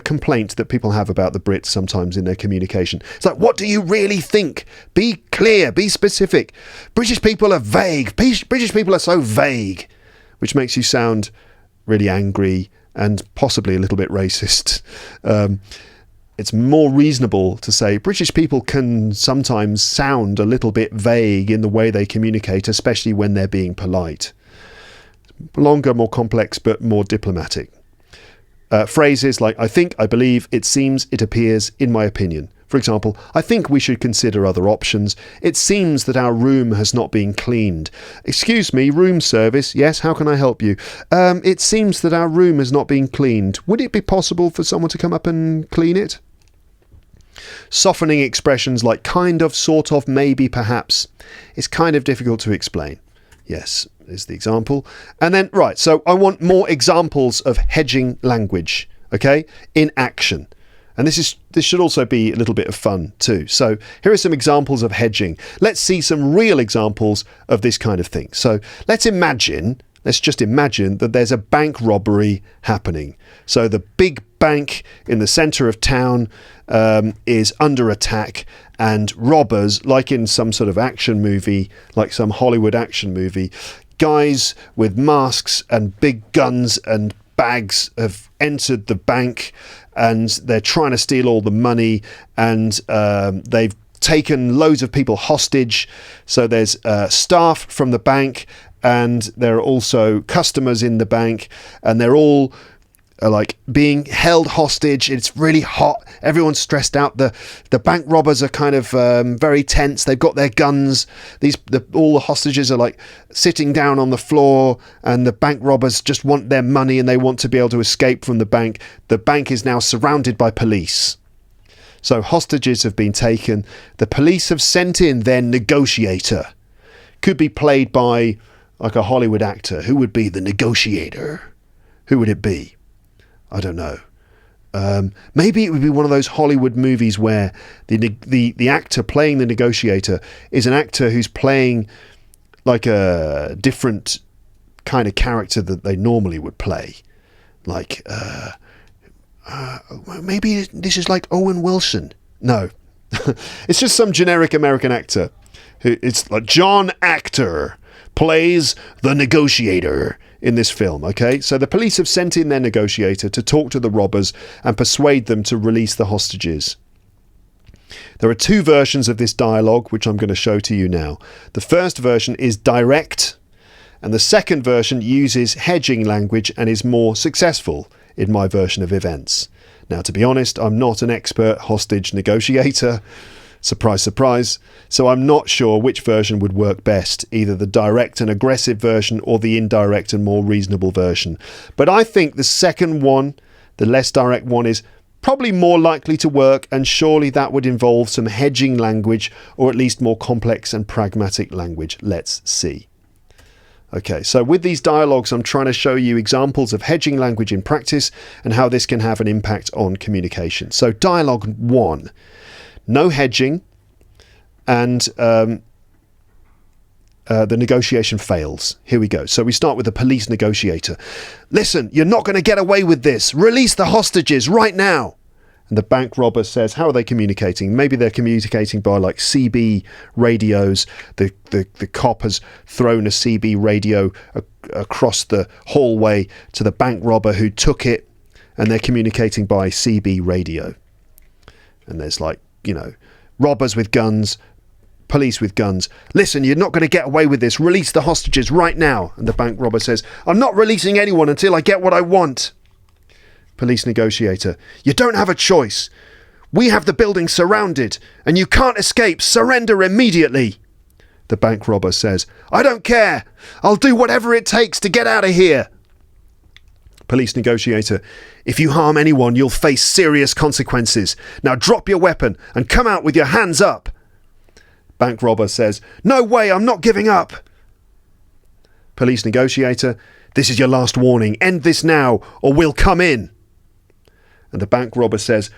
complaint that people have about the Brits sometimes in their communication. It's like, what do you really think? Be clear, be specific. British people are vague. British people are so vague, which makes you sound really angry and possibly a little bit racist. It's more reasonable to say British people can sometimes sound a little bit vague in the way they communicate, especially when they're being polite. Longer, more complex, but more diplomatic. Phrases like, I think, I believe, it seems, it appears, in my opinion. For example, I think we should consider other options. It seems that our room has not been cleaned. Excuse me, room service. Yes, how can I help you? It seems that our room has not been cleaned. Would it be possible for someone to come up and clean it? Softening expressions like kind of, sort of, maybe, perhaps. It's kind of difficult to explain. Yes, is the example. And then, right, so I want more examples of hedging language, okay, in action. And this should also be a little bit of fun too. So here are some examples of hedging. Let's see some real examples of this kind of thing. So let's just imagine that there's a bank robbery happening. So the big bank in the centre of town is under attack, and robbers, like in some sort of action movie, like some Hollywood action movie, guys with masks and big guns and bags have entered the bank, and they're trying to steal all the money, and they've taken loads of people hostage. So there's staff from the bank, and there are also customers in the bank, and they're all like being held hostage. It's really hot. Everyone's stressed out. The bank robbers are kind of very tense. They've got their guns. All the hostages are like sitting down on the floor, and the bank robbers just want their money and they want to be able to escape from the bank. The bank is now surrounded by police. So hostages have been taken. The police have sent in their negotiator. Could be played by like a Hollywood actor. Who would be the negotiator? Who would it be? I don't know. Maybe it would be one of those Hollywood movies where the actor playing the negotiator is an actor who's playing like a different kind of character that they normally would play. Like, maybe this is like Owen Wilson. No. It's just some generic American actor. It's like John Actor plays the negotiator in this film, okay? So the police have sent in their negotiator to talk to the robbers and persuade them to release the hostages. There are two versions of this dialogue, which I'm going to show to you now. The first version is direct, and the second version uses hedging language and is more successful in my version of events. Now, to be honest, I'm not an expert hostage negotiator. Surprise, surprise. So I'm not sure which version would work best, either the direct and aggressive version or the indirect and more reasonable version. But I think the second one, the less direct one, is probably more likely to work, and surely that would involve some hedging language, or at least more complex and pragmatic language. Let's see. Okay, so with these dialogues, I'm trying to show you examples of hedging language in practice and how this can have an impact on communication. So dialogue 1. No hedging, and the negotiation fails. Here we go. So we start with the police negotiator. Listen, you're not going to get away with this. Release the hostages right now. And the bank robber says, how are they communicating? Maybe they're communicating by like CB radios. The cop has thrown a CB radio across the hallway to the bank robber who took it, and they're communicating by CB radio. And there's like, robbers with guns, police with guns. Listen, you're not going to get away with this. Release the hostages right now. And the bank robber says, I'm not releasing anyone until I get what I want. Police negotiator, you don't have a choice. We have the building surrounded and you can't escape. Surrender immediately. The bank robber says, I don't care. I'll do whatever it takes to get out of here. Police negotiator, if you harm anyone, you'll face serious consequences. Now drop your weapon and come out with your hands up. Bank robber says, no way, I'm not giving up. Police negotiator, this is your last warning. End this now or we'll come in. And the bank robber says,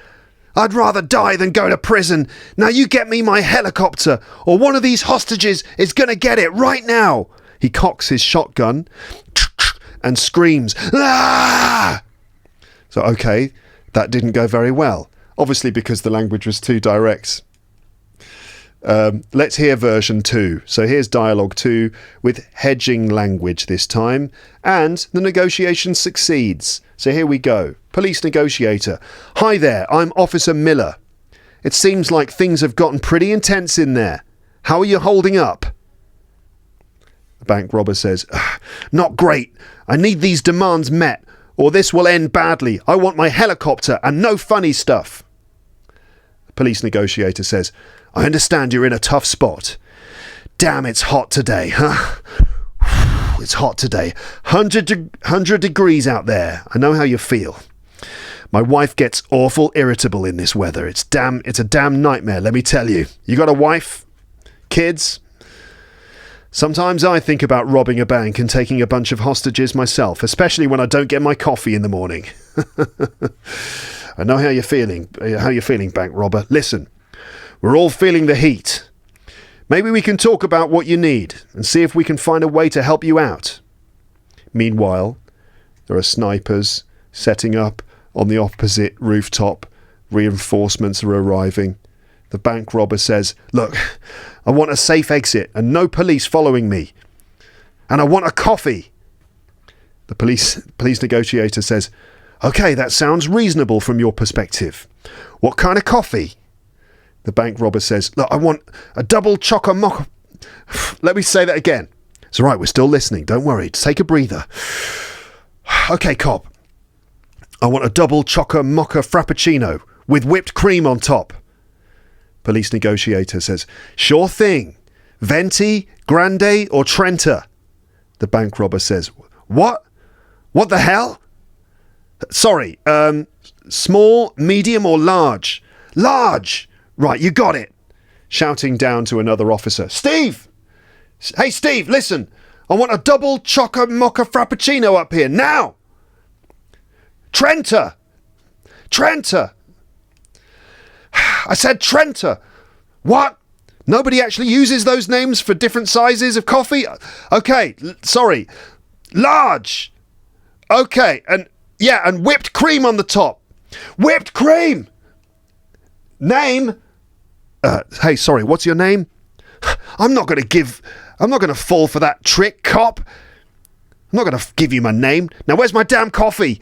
I'd rather die than go to prison. Now you get me my helicopter, or one of these hostages is going to get it right now. He cocks his shotgun and screams, "Ah!" So, okay, that didn't go very well. Obviously because the language was too direct. Let's hear version 2. So here's dialogue 2 with hedging language this time. And the negotiation succeeds. So here we go. Police negotiator. "Hi there, I'm Officer Miller. It seems like things have gotten pretty intense in there. How are you holding up?" The bank robber says, "Not great. I need these demands met, or this will end badly. I want my helicopter and no funny stuff." The police negotiator says, "I understand you're in a tough spot. Damn, it's hot today, huh? It's hot today. 100 degrees out there. I know how you feel. My wife gets awful irritable in this weather. It's a damn nightmare, let me tell you. You got a wife? Kids? Sometimes I think about robbing a bank and taking a bunch of hostages myself, especially when I don't get my coffee in the morning." I know how you're feeling. How you're feeling, bank robber. Listen, we're all feeling the heat. Maybe we can talk about what you need and see if we can find a way to help you out. Meanwhile, there are snipers setting up on the opposite rooftop. Reinforcements are arriving. The bank robber says, "Look, I want a safe exit and no police following me. And I want a coffee." The police negotiator says, "Okay, that sounds reasonable from your perspective. What kind of coffee?" The bank robber says, "Look, I want a double choco mocha." Let me say that again. It's all right, we're still listening. Don't worry. Just take a breather. "Okay, cop. I want a double choco mocha frappuccino with whipped cream on top." Police negotiator says, "Sure thing. Venti, Grande or Trenta?" The bank robber says, "What? What the hell? Sorry, small, medium or large?" "Large! Right, you got it." Shouting down to another officer, "Steve! Hey, Steve, listen. I want a double choco mocha frappuccino up here, now! Trenta! Trenta! I said Trenta! What? Nobody actually uses those names for different sizes of coffee? Okay, sorry. Large! Okay, and whipped cream on the top. Whipped cream! Name? Hey, sorry, what's your name? I'm not going to fall for that trick, cop. I'm not going to give you my name. Now, where's my damn coffee?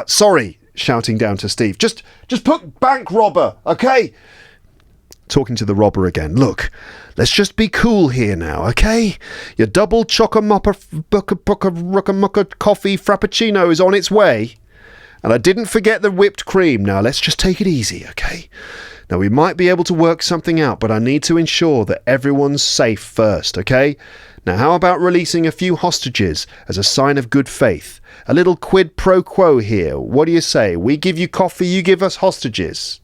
Sorry, shouting down to Steve. Just put bank robber, okay? Talking to the robber again. "Look, let's just be cool here now, okay? Your double choco-mocha coffee frappuccino is on its way. And I didn't forget the whipped cream. Now, let's just take it easy, okay? Now, we might be able to work something out, but I need to ensure that everyone's safe first, okay? Now, how about releasing a few hostages as a sign of good faith? A little quid pro quo here. What do you say? We give you coffee, you give us hostages."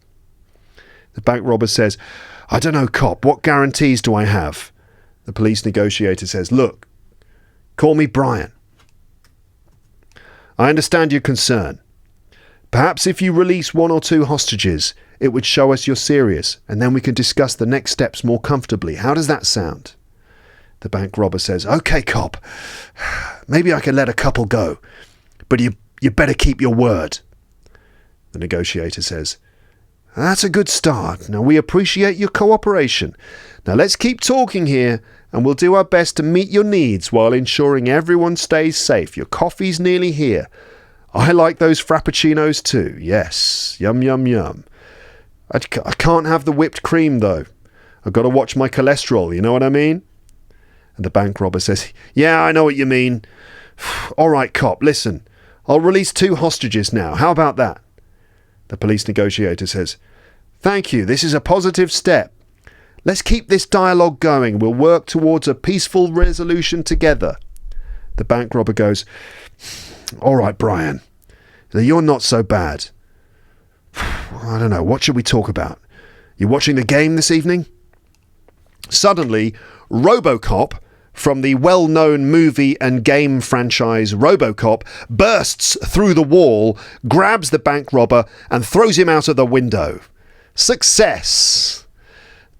The bank robber says, "I don't know, cop. What guarantees do I have?" The police negotiator says, "Look, call me Brian. I understand your concern. Perhaps if you release 1 or 2 hostages, it would show us you're serious, and then we can discuss the next steps more comfortably. How does that sound?" The bank robber says, "Okay, cop. Maybe I can let a couple go, but you better keep your word." The negotiator says, "That's a good start. Now, we appreciate your cooperation. Now, let's keep talking here, and we'll do our best to meet your needs while ensuring everyone stays safe. Your coffee's nearly here. I like those frappuccinos too. Yes. Yum, yum, yum. I can't have the whipped cream, though. I've got to watch my cholesterol, you know what I mean?" And the bank robber says, "Yeah, I know what you mean. All right, cop, listen. I'll release 2 hostages now. How about that?" The police negotiator says, "Thank you. This is a positive step. Let's keep this dialogue going. We'll work towards a peaceful resolution together." The bank robber goes, "All right, Brian. You're not so bad. I don't know. What should we talk about? You watching the game this evening?" Suddenly, RoboCop, from the well-known movie and game franchise RoboCop, bursts through the wall, grabs the bank robber and throws him out of the window. Success!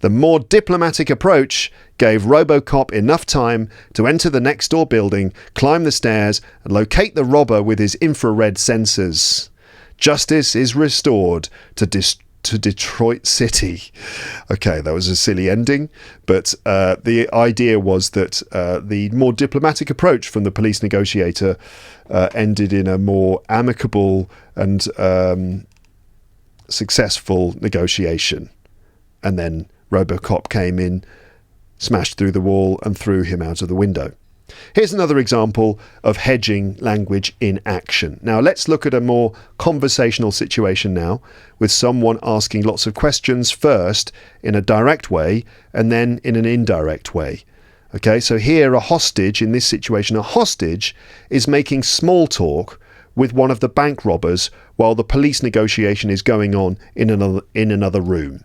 The more diplomatic approach gave RoboCop enough time to enter the next door building, climb the stairs, and locate the robber with his infrared sensors. Justice is restored to Detroit City. Okay, that was a silly ending, but the idea was that the more diplomatic approach from the police negotiator ended in a more amicable and successful negotiation. And then RoboCop came in, smashed through the wall, and threw him out of the window. Here's another example of hedging language in action. Now let's look at a more conversational situation now, with someone asking lots of questions first in a direct way and then in an indirect way. Okay, so here a hostage, in this situation, a hostage is making small talk with one of the bank robbers while the police negotiation is going on in another room.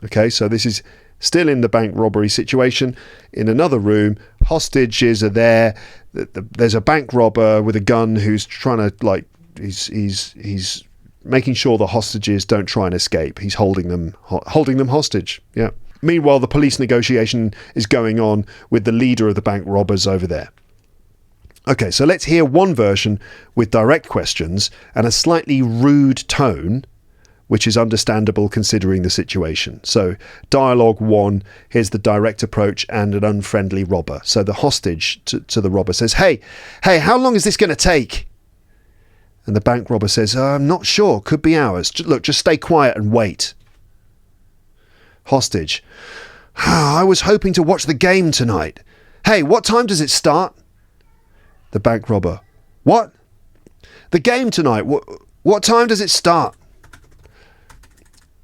Okay, so this is still in the bank robbery situation. In another room, hostages are there. There's a bank robber with a gun who's trying to, he's making sure the hostages don't try and escape. He's holding them hostage. Yeah. Meanwhile, the police negotiation is going on with the leader of the bank robbers over there. Okay, so let's hear one version with direct questions and a slightly rude tone, which is understandable considering the situation. So dialogue 1, here's the direct approach and an unfriendly robber. So the hostage to the robber says, hey, how long is this going to take? And the bank robber says, I'm not sure, could be hours. Look, just stay quiet and wait. Hostage, I was hoping to watch the game tonight. Hey, what time does it start? The bank robber, what? The game tonight, what time does it start?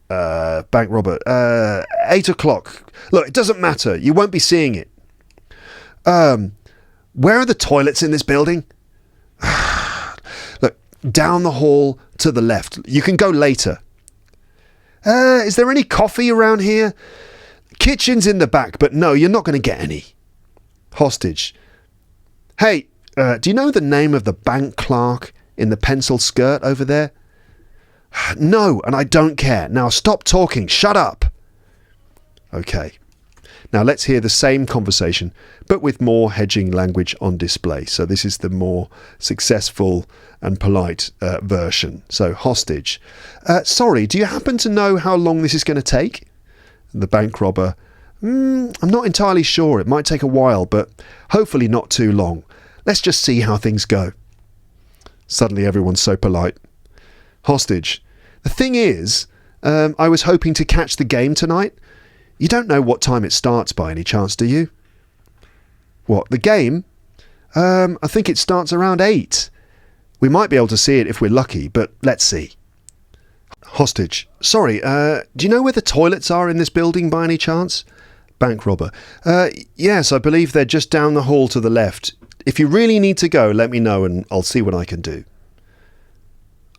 Bank robber, 8 o'clock. Look, it doesn't matter. You won't be seeing it. Where are the toilets in this building? Look, down the hall to the left. You can go later. Is there any coffee around here? Kitchen's in the back, but no, you're not going to get any. Hostage. Hey, do you know the name of the bank clerk in the pencil skirt over there? No, and I don't care. Now stop talking. Shut up. Okay. Now let's hear the same conversation, but with more hedging language on display. So this is the more successful and polite version. So hostage. Sorry, do you happen to know how long this is going to take? The bank robber. I'm not entirely sure. It might take a while, but hopefully not too long. Let's just see how things go. Suddenly everyone's so polite. Hostage. The thing is, I was hoping to catch the game tonight. You don't know what time it starts by any chance, do you? What, the game? I think it starts around 8. We might be able to see it if we're lucky, but let's see. Hostage. Sorry, do you know where the toilets are in this building by any chance? Bank robber. Yes, I believe they're just down the hall to the left. If you really need to go, let me know and I'll see what I can do.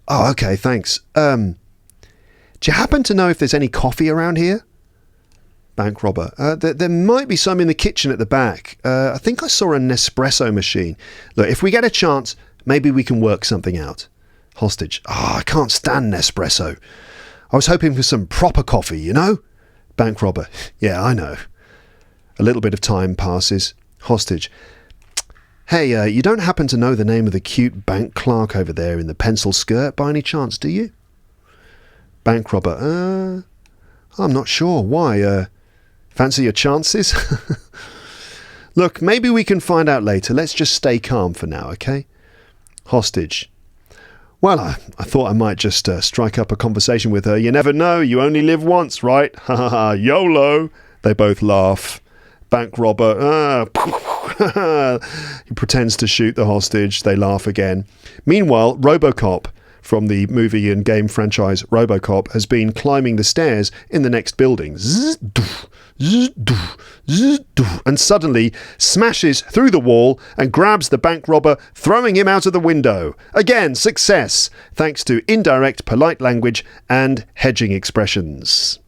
Oh, okay, thanks. Do you happen to know if there's any coffee around here? Bank robber. There might be some in the kitchen at the back. I think I saw a Nespresso machine. Look, if we get a chance, maybe we can work something out. Hostage. I can't stand Nespresso. I was hoping for some proper coffee, you know? Bank robber. Yeah, I know. A little bit of time passes. Hostage. Hey, you don't happen to know the name of the cute bank clerk over there in the pencil skirt by any chance, do you? Bank robber. I'm not sure. Why? Fancy your chances? Look, maybe we can find out later. Let's just stay calm for now, okay? Hostage. Well, I thought I might just strike up a conversation with her. You never know. You only live once, right? Ha ha ha. YOLO. They both laugh. Bank robber. He pretends to shoot the hostage. They laugh again. Meanwhile, RoboCop from the movie and game franchise RoboCop has been climbing the stairs in the next building. And suddenly smashes through the wall and grabs the bank robber, throwing him out of the window. Again, success, thanks to indirect polite language and hedging expressions.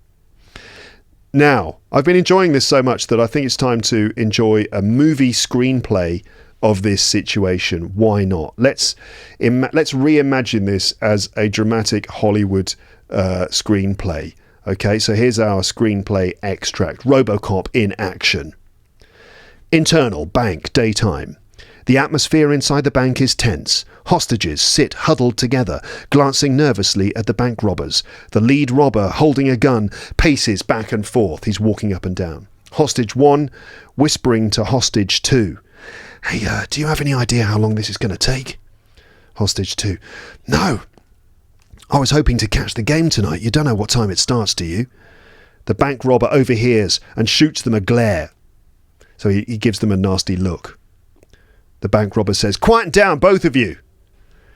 Now, I've been enjoying this so much that I think it's time to enjoy a movie screenplay of this situation. Why not? Let's reimagine this as a dramatic Hollywood screenplay. Okay, so here's our screenplay extract. RoboCop in action. Internal bank, daytime. The atmosphere inside the bank is tense. Hostages sit huddled together, glancing nervously at the bank robbers. The lead robber, holding a gun, paces back and forth. He's walking up and down. Hostage 1, whispering to Hostage 2. Hey, do you have any idea how long this is going to take? Hostage 2. No. I was hoping to catch the game tonight. You don't know what time it starts, do you? The bank robber overhears and shoots them a glare. So he gives them a nasty look. The bank robber says, "Quiet down, both of you."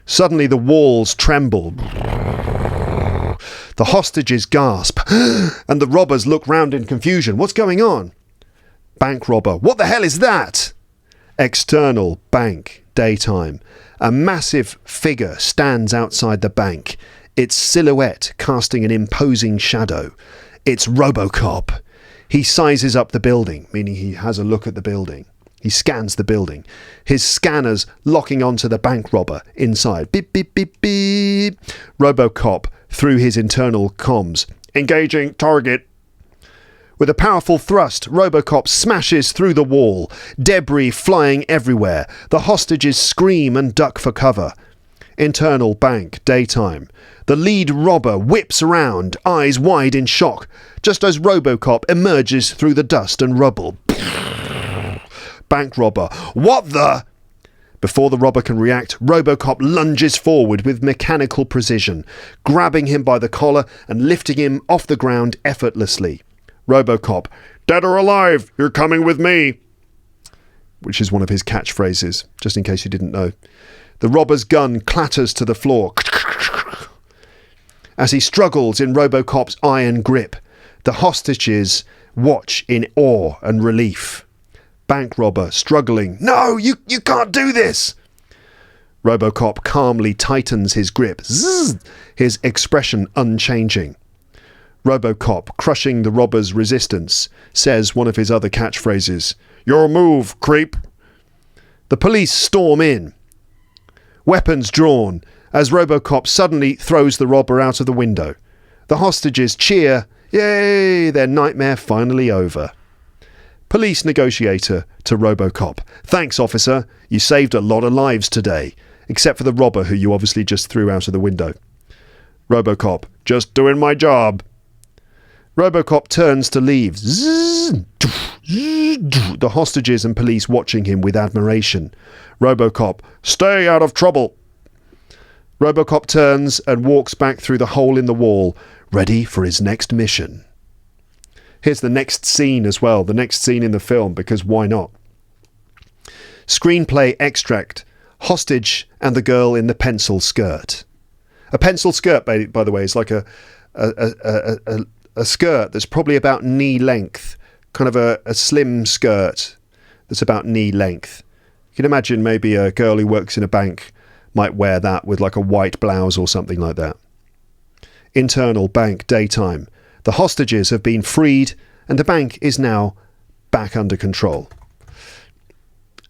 Suddenly the walls tremble. The hostages gasp, and the robbers look round in confusion. What's going on? Bank robber, "What the hell is that?" External bank, daytime. A massive figure stands outside the bank, its silhouette casting an imposing shadow. It's RoboCop. He sizes up the building, meaning he has a look at the building. He scans the building, his scanners locking onto the bank robber inside. Beep, beep, beep, beep. RoboCop, through his internal comms, engaging target. With a powerful thrust, RoboCop smashes through the wall, debris flying everywhere. The hostages scream and duck for cover. Internal bank, daytime. The lead robber whips around, eyes wide in shock, just as RoboCop emerges through the dust and rubble. Bank robber, "What the?" Before the robber can react, RoboCop lunges forward with mechanical precision, grabbing him by the collar and lifting him off the ground effortlessly. RoboCop, "Dead or alive, you're coming with me," which is one of his catchphrases, just in case you didn't know. The robber's gun clatters to the floor as he struggles in RoboCop's iron grip. The hostages watch in awe and relief. Bank robber struggling. "No, you can't do this!" RoboCop calmly tightens his grip, Zzz, his expression unchanging. RoboCop, crushing the robber's resistance, says one of his other catchphrases, "Your move, creep." The police storm in, weapons drawn, as RoboCop suddenly throws the robber out of the window. The hostages cheer. Yay, their nightmare finally over. Police negotiator to RoboCop, "Thanks, officer. You saved a lot of lives today, except for the robber who you obviously just threw out of the window." RoboCop, "Just doing my job." RoboCop turns to leave. The hostages and police watching him with admiration. RoboCop, "Stay out of trouble." RoboCop turns and walks back through the hole in the wall, ready for his next mission. Here's the next scene as well, the next scene in the film, because why not? Screenplay extract, Hostage and the girl in the pencil skirt. A pencil skirt, by the way, is like a skirt that's probably about knee length, kind of a slim skirt that's about knee length. You can imagine maybe a girl who works in a bank might wear that with like a white blouse or something like that. Internal bank, daytime. The hostages have been freed and the bank is now back under control.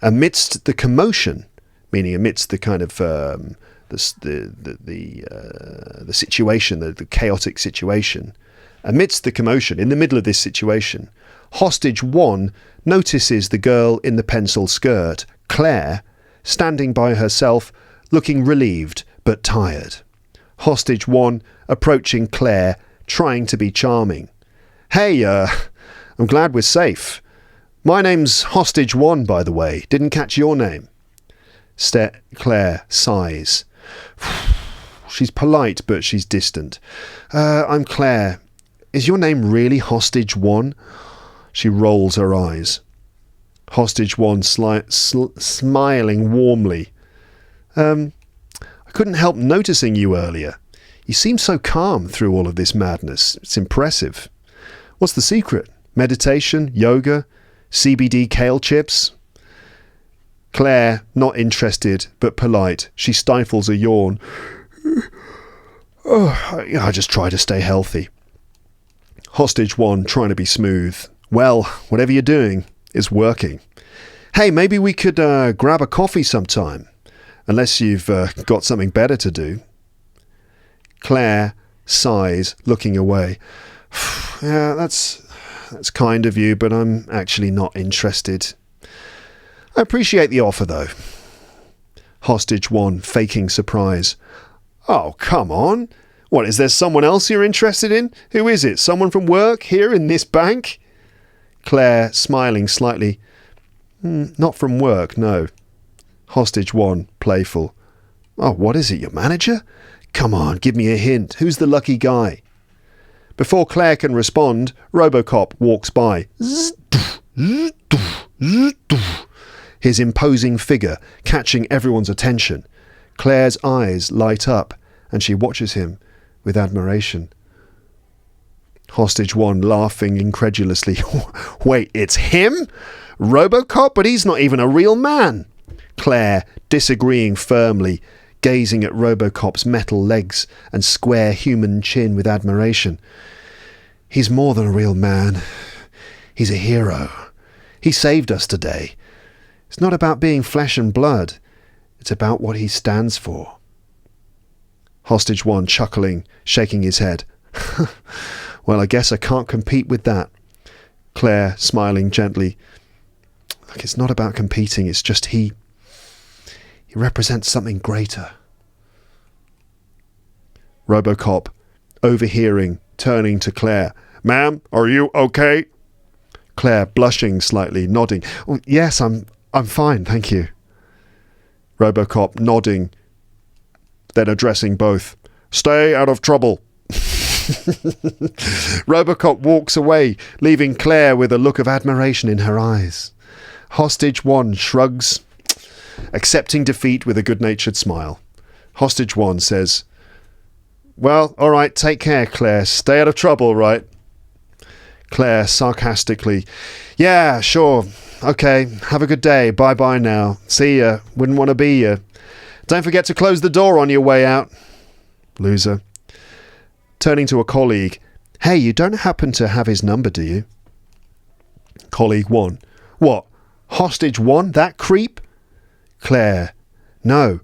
Amidst the commotion, meaning amidst the kind of the situation, the chaotic situation, amidst the commotion, in the middle of this situation, Hostage 1 notices the girl in the pencil skirt, Claire, standing by herself, looking relieved but tired. Hostage 1 approaching Claire, trying to be charming. "Hey, I'm glad we're safe. My name's Hostage 1, by the way. Didn't catch your name." Claire sighs. She's polite, but she's distant. "I'm Claire. Is your name really Hostage 1? She rolls her eyes. Hostage 1 smiling warmly. I couldn't help noticing you earlier. You seem so calm through all of this madness. It's impressive. What's the secret? Meditation? Yoga? CBD kale chips?" Claire, not interested, but polite. She stifles a yawn. I just try to stay healthy." Hostage 1 trying to be smooth. "Well, whatever you're doing is working. Hey, maybe we could grab a coffee sometime, unless you've got something better to do." Claire sighs, looking away. Yeah, that's kind of you, but I'm actually not interested. I appreciate the offer, though. Hostage 1, faking surprise. Oh, come on. What, is there someone else you're interested in? Who is it? Someone from work here in this bank? Claire, smiling slightly. Not from work, no. Hostage 1, playful. Oh, what is it, your manager? Come on, give me a hint. Who's the lucky guy? Before Claire can respond, Robocop walks by. His imposing figure catching everyone's attention. Claire's eyes light up and she watches him with admiration. Hostage 1 laughing incredulously. Wait, it's him? Robocop? But he's not even a real man. Claire, disagreeing firmly, gazing at Robocop's metal legs and square human chin with admiration. He's more than a real man. He's a hero. He saved us today. It's not about being flesh and blood. It's about what he stands for. Hostage 1 chuckling, shaking his head. Well, I guess I can't compete with that. Claire smiling gently. Look, it's not about competing. It's just he represents something greater. Robocop, overhearing, turning to Claire. Ma'am, are you okay? Claire, blushing slightly, nodding. Oh, yes, I'm fine, thank you. Robocop, nodding, then addressing both. Stay out of trouble. Robocop walks away, leaving Claire with a look of admiration in her eyes. Hostage 1 shrugs, accepting defeat with a good-natured smile. Hostage 1 says, well, all right, take care, Claire. Stay out of trouble, right? Claire, sarcastically, yeah, sure. Okay, have a good day. Bye-bye now. See ya. Wouldn't want to be ya. Don't forget to close the door on your way out. Loser. Turning to a colleague. Hey, you don't happen to have his number, do you? Colleague 1. What? Hostage 1? That creep? Claire. No.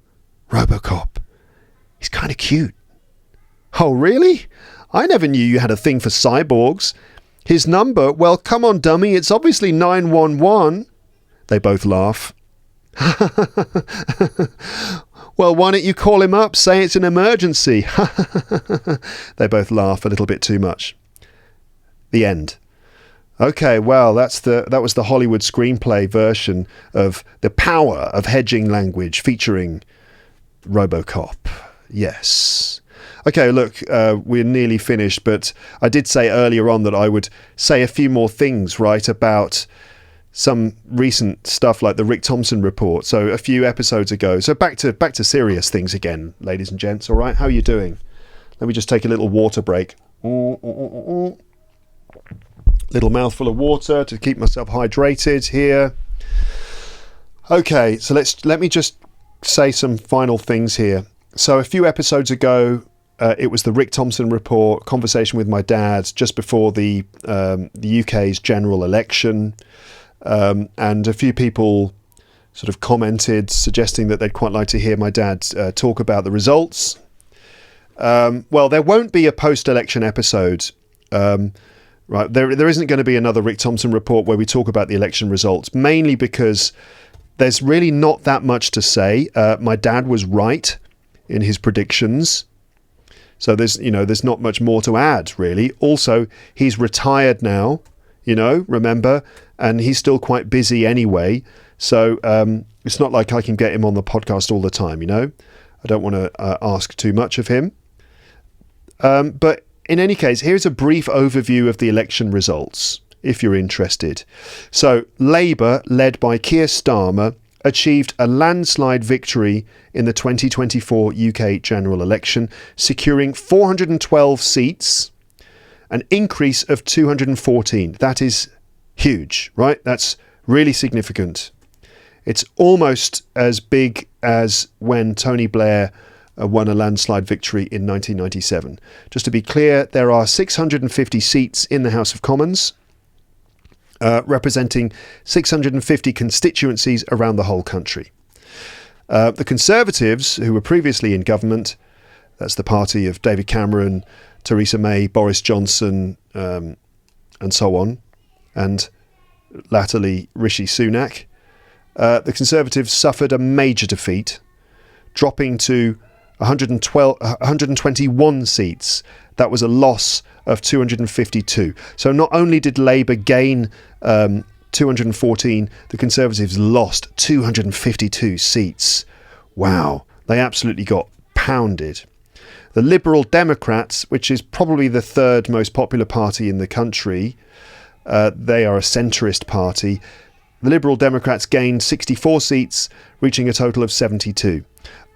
Robocop. He's kind of cute. Oh, really? I never knew you had a thing for cyborgs. His number? Well, come on, dummy. It's obviously 911. They both laugh. Well, why don't you call him up? Say it's an emergency. They both laugh a little bit too much. The end. Okay, well, that was the Hollywood screenplay version of The Power of Hedging Language featuring Robocop. Yes. Okay, look, we're nearly finished, but I did say earlier on that I would say a few more things, right, about some recent stuff like the Rick Thompson report. So a few episodes ago. So back to serious things again, ladies and gents. All right, how are you doing? Let me just take a little water break. Little mouthful of water to keep myself hydrated here. Okay, so let me just say some final things here. So a few episodes ago, it was the Rick Thompson report, conversation with my dad just before the UK's general election. And a few people sort of commented, suggesting that they'd quite like to hear my dad talk about the results. Well, there won't be a post-election episode. Right, there isn't going to be another Rick Thompson report where we talk about the election results, mainly because there's really not that much to say. My dad was right in his predictions. So there's not much more to add, really. Also, he's retired now, remember, and he's still quite busy anyway. So it's not like I can get him on the podcast all the time, I don't want to ask too much of him. But in any case, here's a brief overview of the election results, if you're interested. So Labour, led by Keir Starmer, achieved a landslide victory in the 2024 UK general election, securing 412 seats, an increase of 214. That is huge, right? That's really significant. It's almost as big as when Tony Blair won a landslide victory in 1997. Just to be clear, there are 650 seats in the House of Commons, representing 650 constituencies around the whole country. The Conservatives, who were previously in government, that's the party of David Cameron, Theresa May, Boris Johnson, and so on, and latterly Rishi Sunak, the Conservatives suffered a major defeat, dropping to 121 seats. That was a loss of 252. So not only did Labour gain 214, the Conservatives lost 252 seats. Wow, they absolutely got pounded. The Liberal Democrats, which is probably the third most popular party in the country, they are a centrist party. The Liberal Democrats gained 64 seats, reaching a total of 72.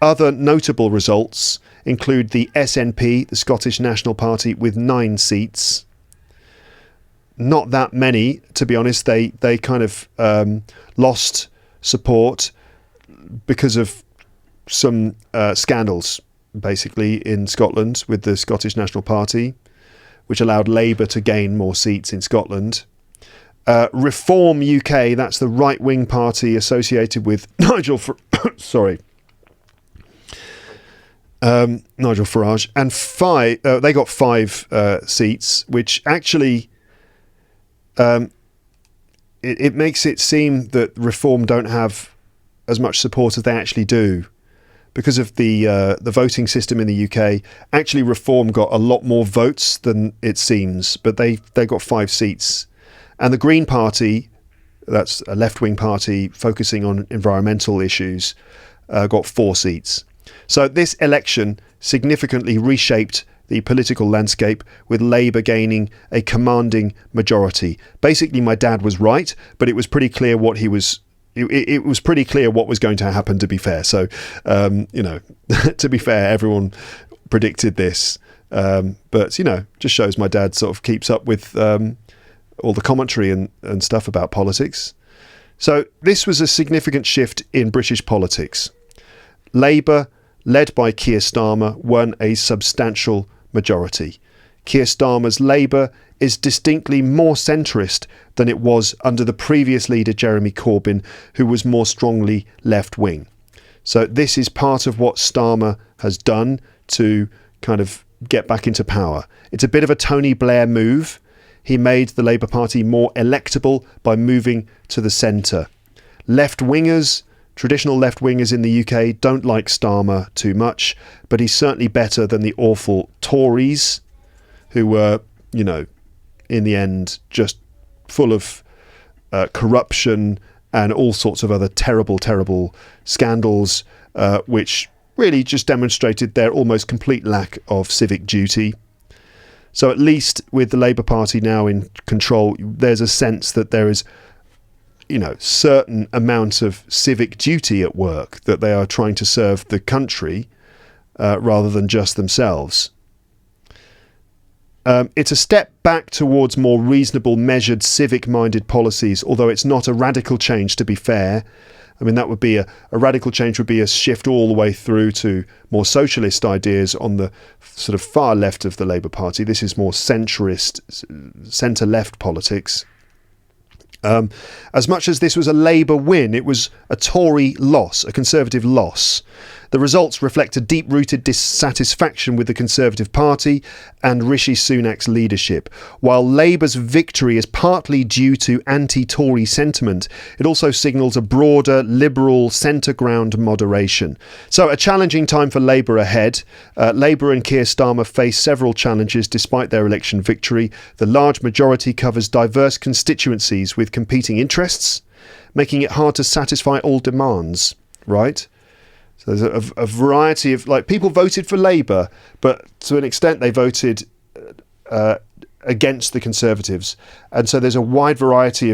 Other notable results include the SNP, the Scottish National Party, with 9 seats. Not that many, to be honest. They kind of lost support because of some scandals, basically, in Scotland with the Scottish National Party, which allowed Labour to gain more seats in Scotland. Reform UK, that's the right-wing party associated with Nigel Farage, and they got 5 seats, which actually it makes it seem that Reform don't have as much support as they actually do. Because of the voting system in the UK, actually Reform got a lot more votes than it seems, but they got 5 seats. And the Green Party, that's a left-wing party focusing on environmental issues, got 4 seats. So this election significantly reshaped the political landscape, with Labour gaining a commanding majority. Basically, my dad was right, but it was pretty clear what he was... It was pretty clear what was going to happen, to be fair. So, to be fair, everyone predicted this. But, just shows my dad sort of keeps up with all the commentary and stuff about politics. So this was a significant shift in British politics. Labour, led by Keir Starmer, won a substantial majority. Keir Starmer's Labour is distinctly more centrist than it was under the previous leader, Jeremy Corbyn, who was more strongly left-wing. So this is part of what Starmer has done to kind of get back into power. It's a bit of a Tony Blair move. He made the Labour Party more electable by moving to the centre. Left-wingers, traditional left-wingers in the UK, don't like Starmer too much, but he's certainly better than the awful Tories, who were, in the end, just full of corruption and all sorts of other terrible, terrible scandals, which really just demonstrated their almost complete lack of civic duty. So at least with the Labour Party now in control, there's a sense that there is, certain amount of civic duty at work, that they are trying to serve the country rather than just themselves. It's a step back towards more reasonable, measured, civic-minded policies, although it's not a radical change, to be fair. I mean, that would be a radical change would be a shift all the way through to more socialist ideas on the sort of far left of the Labour Party. This is more centrist, centre-left politics. As much as this was a Labour win, it was a Tory loss, a Conservative loss. The results reflect a deep-rooted dissatisfaction with the Conservative Party and Rishi Sunak's leadership. While Labour's victory is partly due to anti-Tory sentiment, it also signals a broader liberal centre-ground moderation. So a challenging time for Labour ahead. Labour and Keir Starmer face several challenges despite their election victory. The large majority covers diverse constituencies with competing interests, making it hard to satisfy all demands, right? So there's a variety of, people voted for Labour, but to an extent they voted against the Conservatives. And so there's a wide variety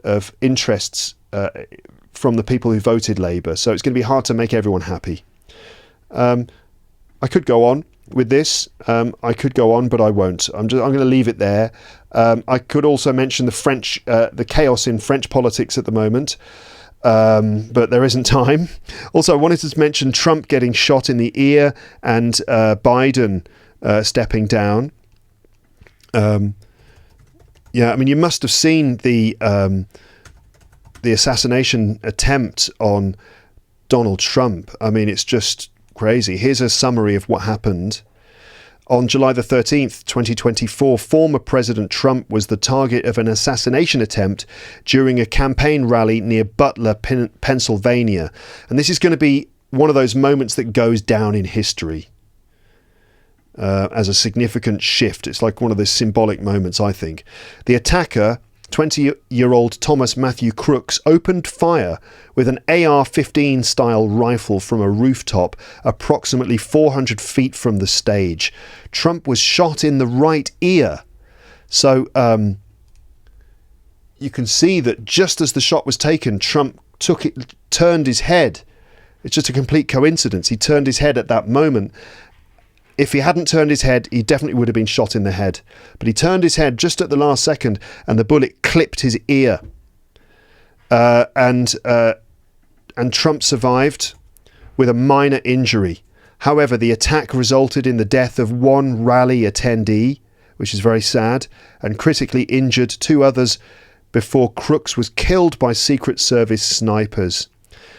of interests from the people who voted Labour. So it's going to be hard to make everyone happy. I could go on with this. I could go on, but I won't. I'm going to leave it there. I could also mention the chaos in French politics at the moment. But there isn't time. Also, I wanted to mention Trump getting shot in the ear and Biden stepping down. You must have seen the assassination attempt on Donald Trump. I mean, it's just crazy. Here's a summary of what happened. On July the 13th, 2024, former President Trump was the target of an assassination attempt during a campaign rally near Butler, Pennsylvania. And this is going to be one of those moments that goes down in history as a significant shift. It's like one of those symbolic moments, I think. The attacker, 20-year-old Thomas Matthew Crooks, opened fire with an AR-15 style rifle from a rooftop approximately 400 feet from the stage. Trump was shot in the right ear. So you can see that just as the shot was taken, Trump turned his head. It's just a complete coincidence. He turned his head at that moment. If he hadn't turned his head, he definitely would have been shot in the head. But he turned his head just at the last second, and the bullet clipped his ear. And Trump survived with a minor injury. However, the attack resulted in the death of one rally attendee, which is very sad, and critically injured two others before Crooks was killed by Secret Service snipers.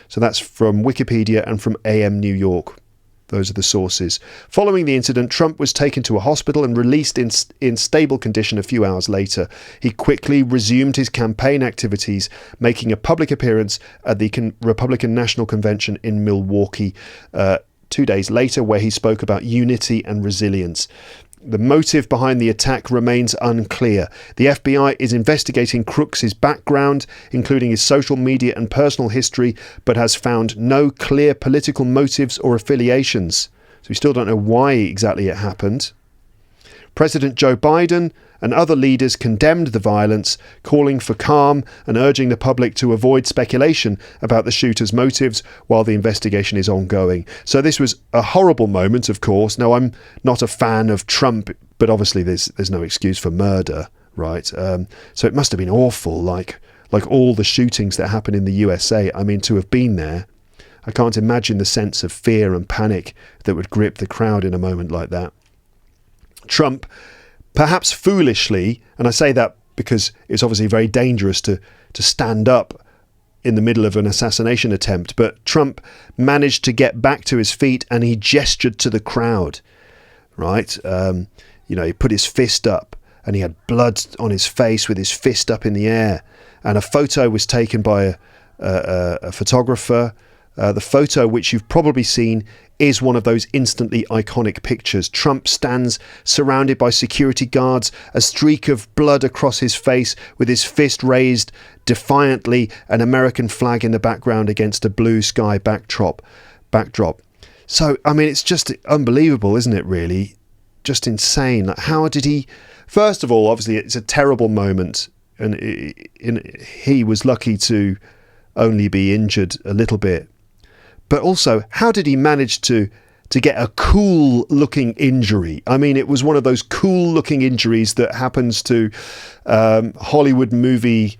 So that's from Wikipedia and from AM New York. Those are the sources. Following the incident, Trump was taken to a hospital and released in stable condition a few hours later. He quickly resumed his campaign activities, making a public appearance at the Republican National Convention in Milwaukee 2 days later, where he spoke about unity and resilience. The motive behind the attack remains unclear. The FBI is investigating Crooks' background, including his social media and personal history, but has found no clear political motives or affiliations. So we still don't know why exactly it happened. President Joe Biden and other leaders condemned the violence, calling for calm and urging the public to avoid speculation about the shooter's motives while the investigation is ongoing. So this was a horrible moment, of course. Now, I'm not a fan of Trump, but obviously there's no excuse for murder, right? So it must have been awful, like all the shootings that happen in the USA. I mean, to have been there, I can't imagine the sense of fear and panic that would grip the crowd in a moment like that. Trump, perhaps foolishly, and I say that because it's obviously very dangerous to stand up in the middle of an assassination attempt, but Trump managed to get back to his feet and he gestured to the crowd, right? He put his fist up and he had blood on his face with his fist up in the air, and a photo was taken by a photographer. The photo, which you've probably seen, is one of those instantly iconic pictures. Trump stands surrounded by security guards, a streak of blood across his face, with his fist raised defiantly, an American flag in the background against a blue sky backdrop. So, I mean, it's just unbelievable, isn't it, really? Just insane. Like, how did he... First of all, obviously, it's a terrible moment, and he was lucky to only be injured a little bit. But also, how did he manage to get a cool-looking injury? I mean, it was one of those cool-looking injuries that happens to Hollywood movie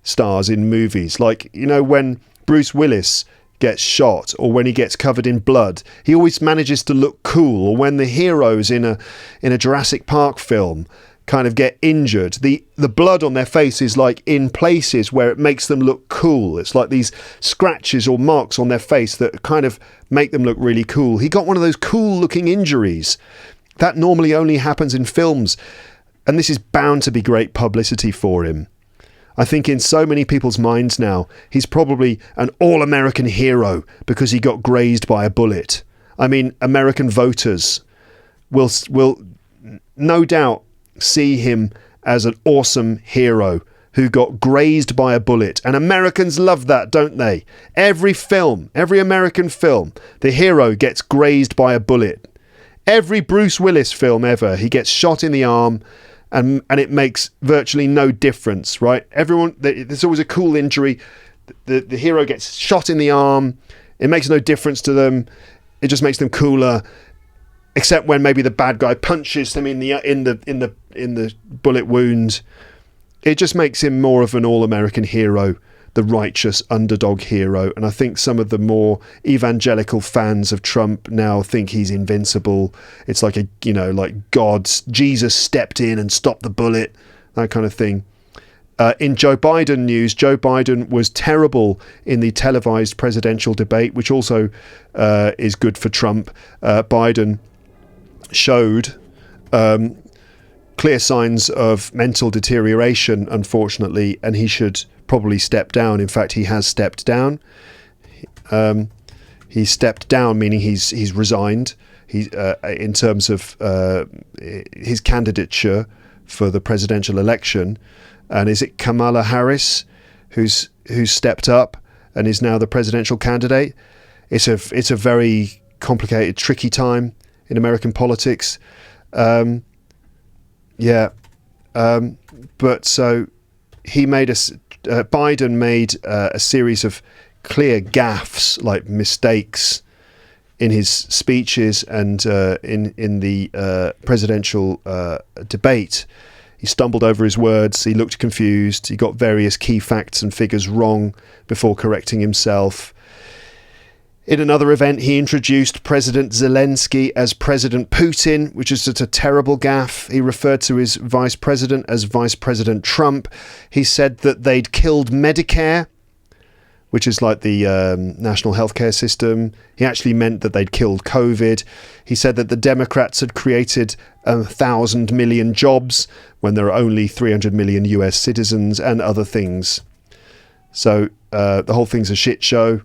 stars in movies. Like, when Bruce Willis gets shot or when he gets covered in blood, he always manages to look cool. Or when the heroes in a Jurassic Park film kind of get injured, the blood on their face is like in places where it makes them look cool. It's like these scratches or marks on their face that kind of make them look really cool. He got one of those cool looking injuries. That normally only happens in films, and this is bound to be great publicity for him. I think in so many people's minds now, he's probably an all-American hero because he got grazed by a bullet. I mean, American voters will no doubt see him as an awesome hero who got grazed by a bullet. And Americans love that, don't they? Every American film, the hero gets grazed by a bullet. Every Bruce Willis film ever, he gets shot in the arm and it makes virtually no difference, right? There's always a cool injury. The hero gets shot in the arm. It makes no difference to them. It just makes them cooler. Except when maybe the bad guy punches them in the bullet wound. It just makes him more of an all-American hero, the righteous underdog hero. And I think some of the more evangelical fans of Trump now think he's invincible. It's like Jesus stepped in and stopped the bullet, that kind of thing. In Joe Biden news, Joe Biden was terrible in the televised presidential debate, which also is good for Trump. Biden showed clear signs of mental deterioration, unfortunately, and he should probably step down. In fact, he has stepped down. He stepped down, meaning he's resigned. In terms of his candidature for the presidential election. And is it Kamala Harris who's stepped up and is now the presidential candidate? It's a very complicated, tricky time in American politics. But so he made Biden made a series of clear gaffes, like mistakes in his speeches and in the presidential debate. He stumbled over his words, he looked confused, he got various key facts and figures wrong before correcting himself. In another event, he introduced President Zelensky as President Putin, which is just a terrible gaffe. He referred to his vice president as Vice President Trump. He said that they'd killed Medicare, which is like the national healthcare system. He actually meant that they'd killed COVID. He said that the Democrats had created 1,000 million jobs when there are only 300 million US citizens, and other things. So the whole thing's a shit show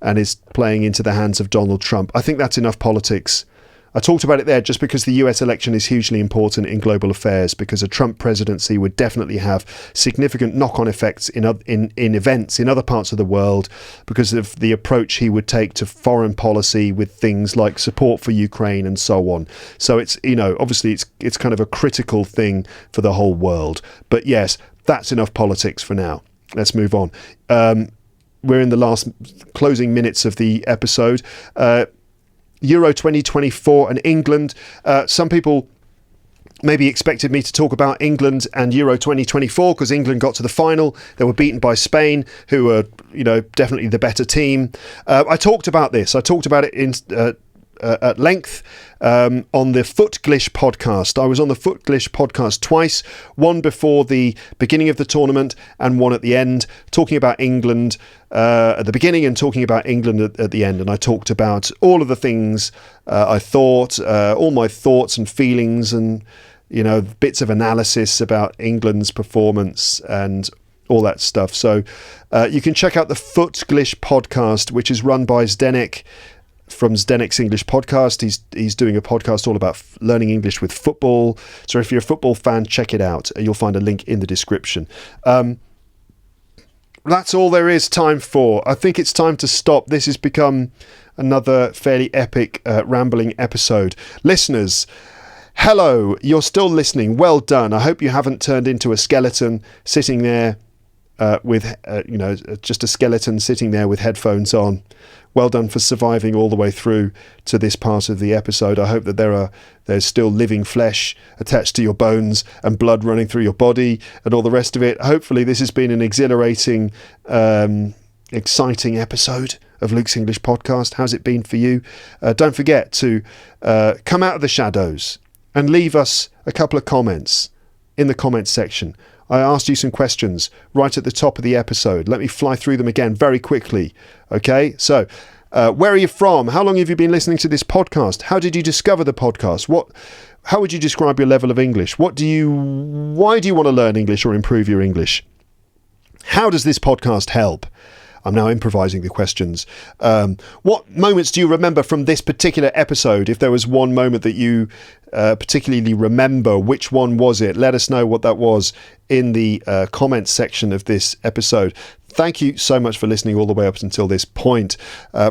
and is playing into the hands of Donald Trump. I think that's enough politics. I talked about it there just because the US election is hugely important in global affairs, because a Trump presidency would definitely have significant knock-on effects in events in other parts of the world, because of the approach he would take to foreign policy with things like support for Ukraine and so on. So it's, obviously it's kind of a critical thing for the whole world. But yes, that's enough politics for now. Let's move on. We're in the last closing minutes of the episode. Euro 2024 and England. Some people maybe expected me to talk about England and Euro 2024 because England got to the final. They were beaten by Spain, who were, definitely the better team. I talked about this. I talked about it at length on the Footglish podcast. I was on the Footglish podcast twice, one before the beginning of the tournament and one at the end, talking about England at the beginning and talking about England at the end. And I talked about all of the things I thought, all my thoughts and feelings and, bits of analysis about England's performance and all that stuff. So you can check out the Footglish podcast, which is run by Zdenek from Zdenek's English podcast. He's doing a podcast all about learning English with football. So if you're a football fan, check it out. You'll find a link in the description. That's all there is time for. I think it's time to stop. This has become another fairly epic rambling episode. Listeners, hello, you're still listening. Well done. I hope you haven't turned into a skeleton sitting there with just a skeleton sitting there with headphones on. Well done for surviving all the way through to this part of the episode. I hope that there's still living flesh attached to your bones and blood running through your body and all the rest of it. Hopefully this has been an exhilarating, exciting episode of Luke's English Podcast. How's it been for you? Don't forget to come out of the shadows and leave us a couple of comments in the comments section. I asked you some questions right at the top of the episode. Let me fly through them again very quickly. Okay, so where are you from? How long have you been listening to this podcast? How did you discover the podcast? How would you describe your level of English? Why do you want to learn English or improve your English? How does this podcast help? I'm now improvising the questions. What moments do you remember from this particular episode? If there was one moment that you particularly remember, which one was it? Let us know what that was in the comments section of this episode. Thank you so much for listening all the way up until this point.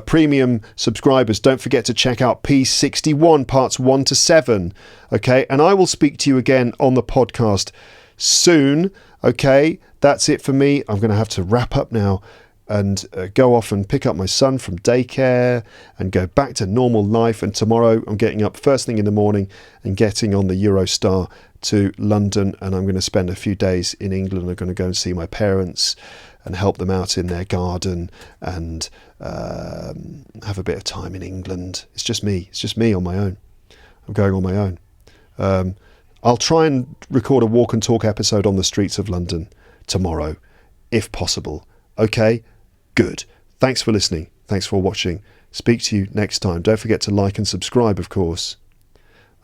Premium subscribers, don't forget to check out P61 parts 1 to 7. Okay, and I will speak to you again on the podcast soon. Okay, that's it for me. I'm going to have to wrap up now and go off and pick up my son from daycare and go back to normal life. And tomorrow I'm getting up first thing in the morning and getting on the Eurostar to London, and I'm going to spend a few days in England. I'm going to go and see my parents and help them out in their garden and have a bit of time in England. It's just me on my own. I'm going on my own. I'll try and record a walk and talk episode on the streets of London tomorrow, if possible. Okay, good. Thanks for listening. Thanks for watching. Speak to you next time. Don't forget to like and subscribe, of course.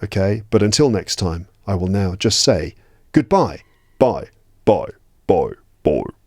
okay? But until next time, I will now just say goodbye. Bye, bye, bye, bye.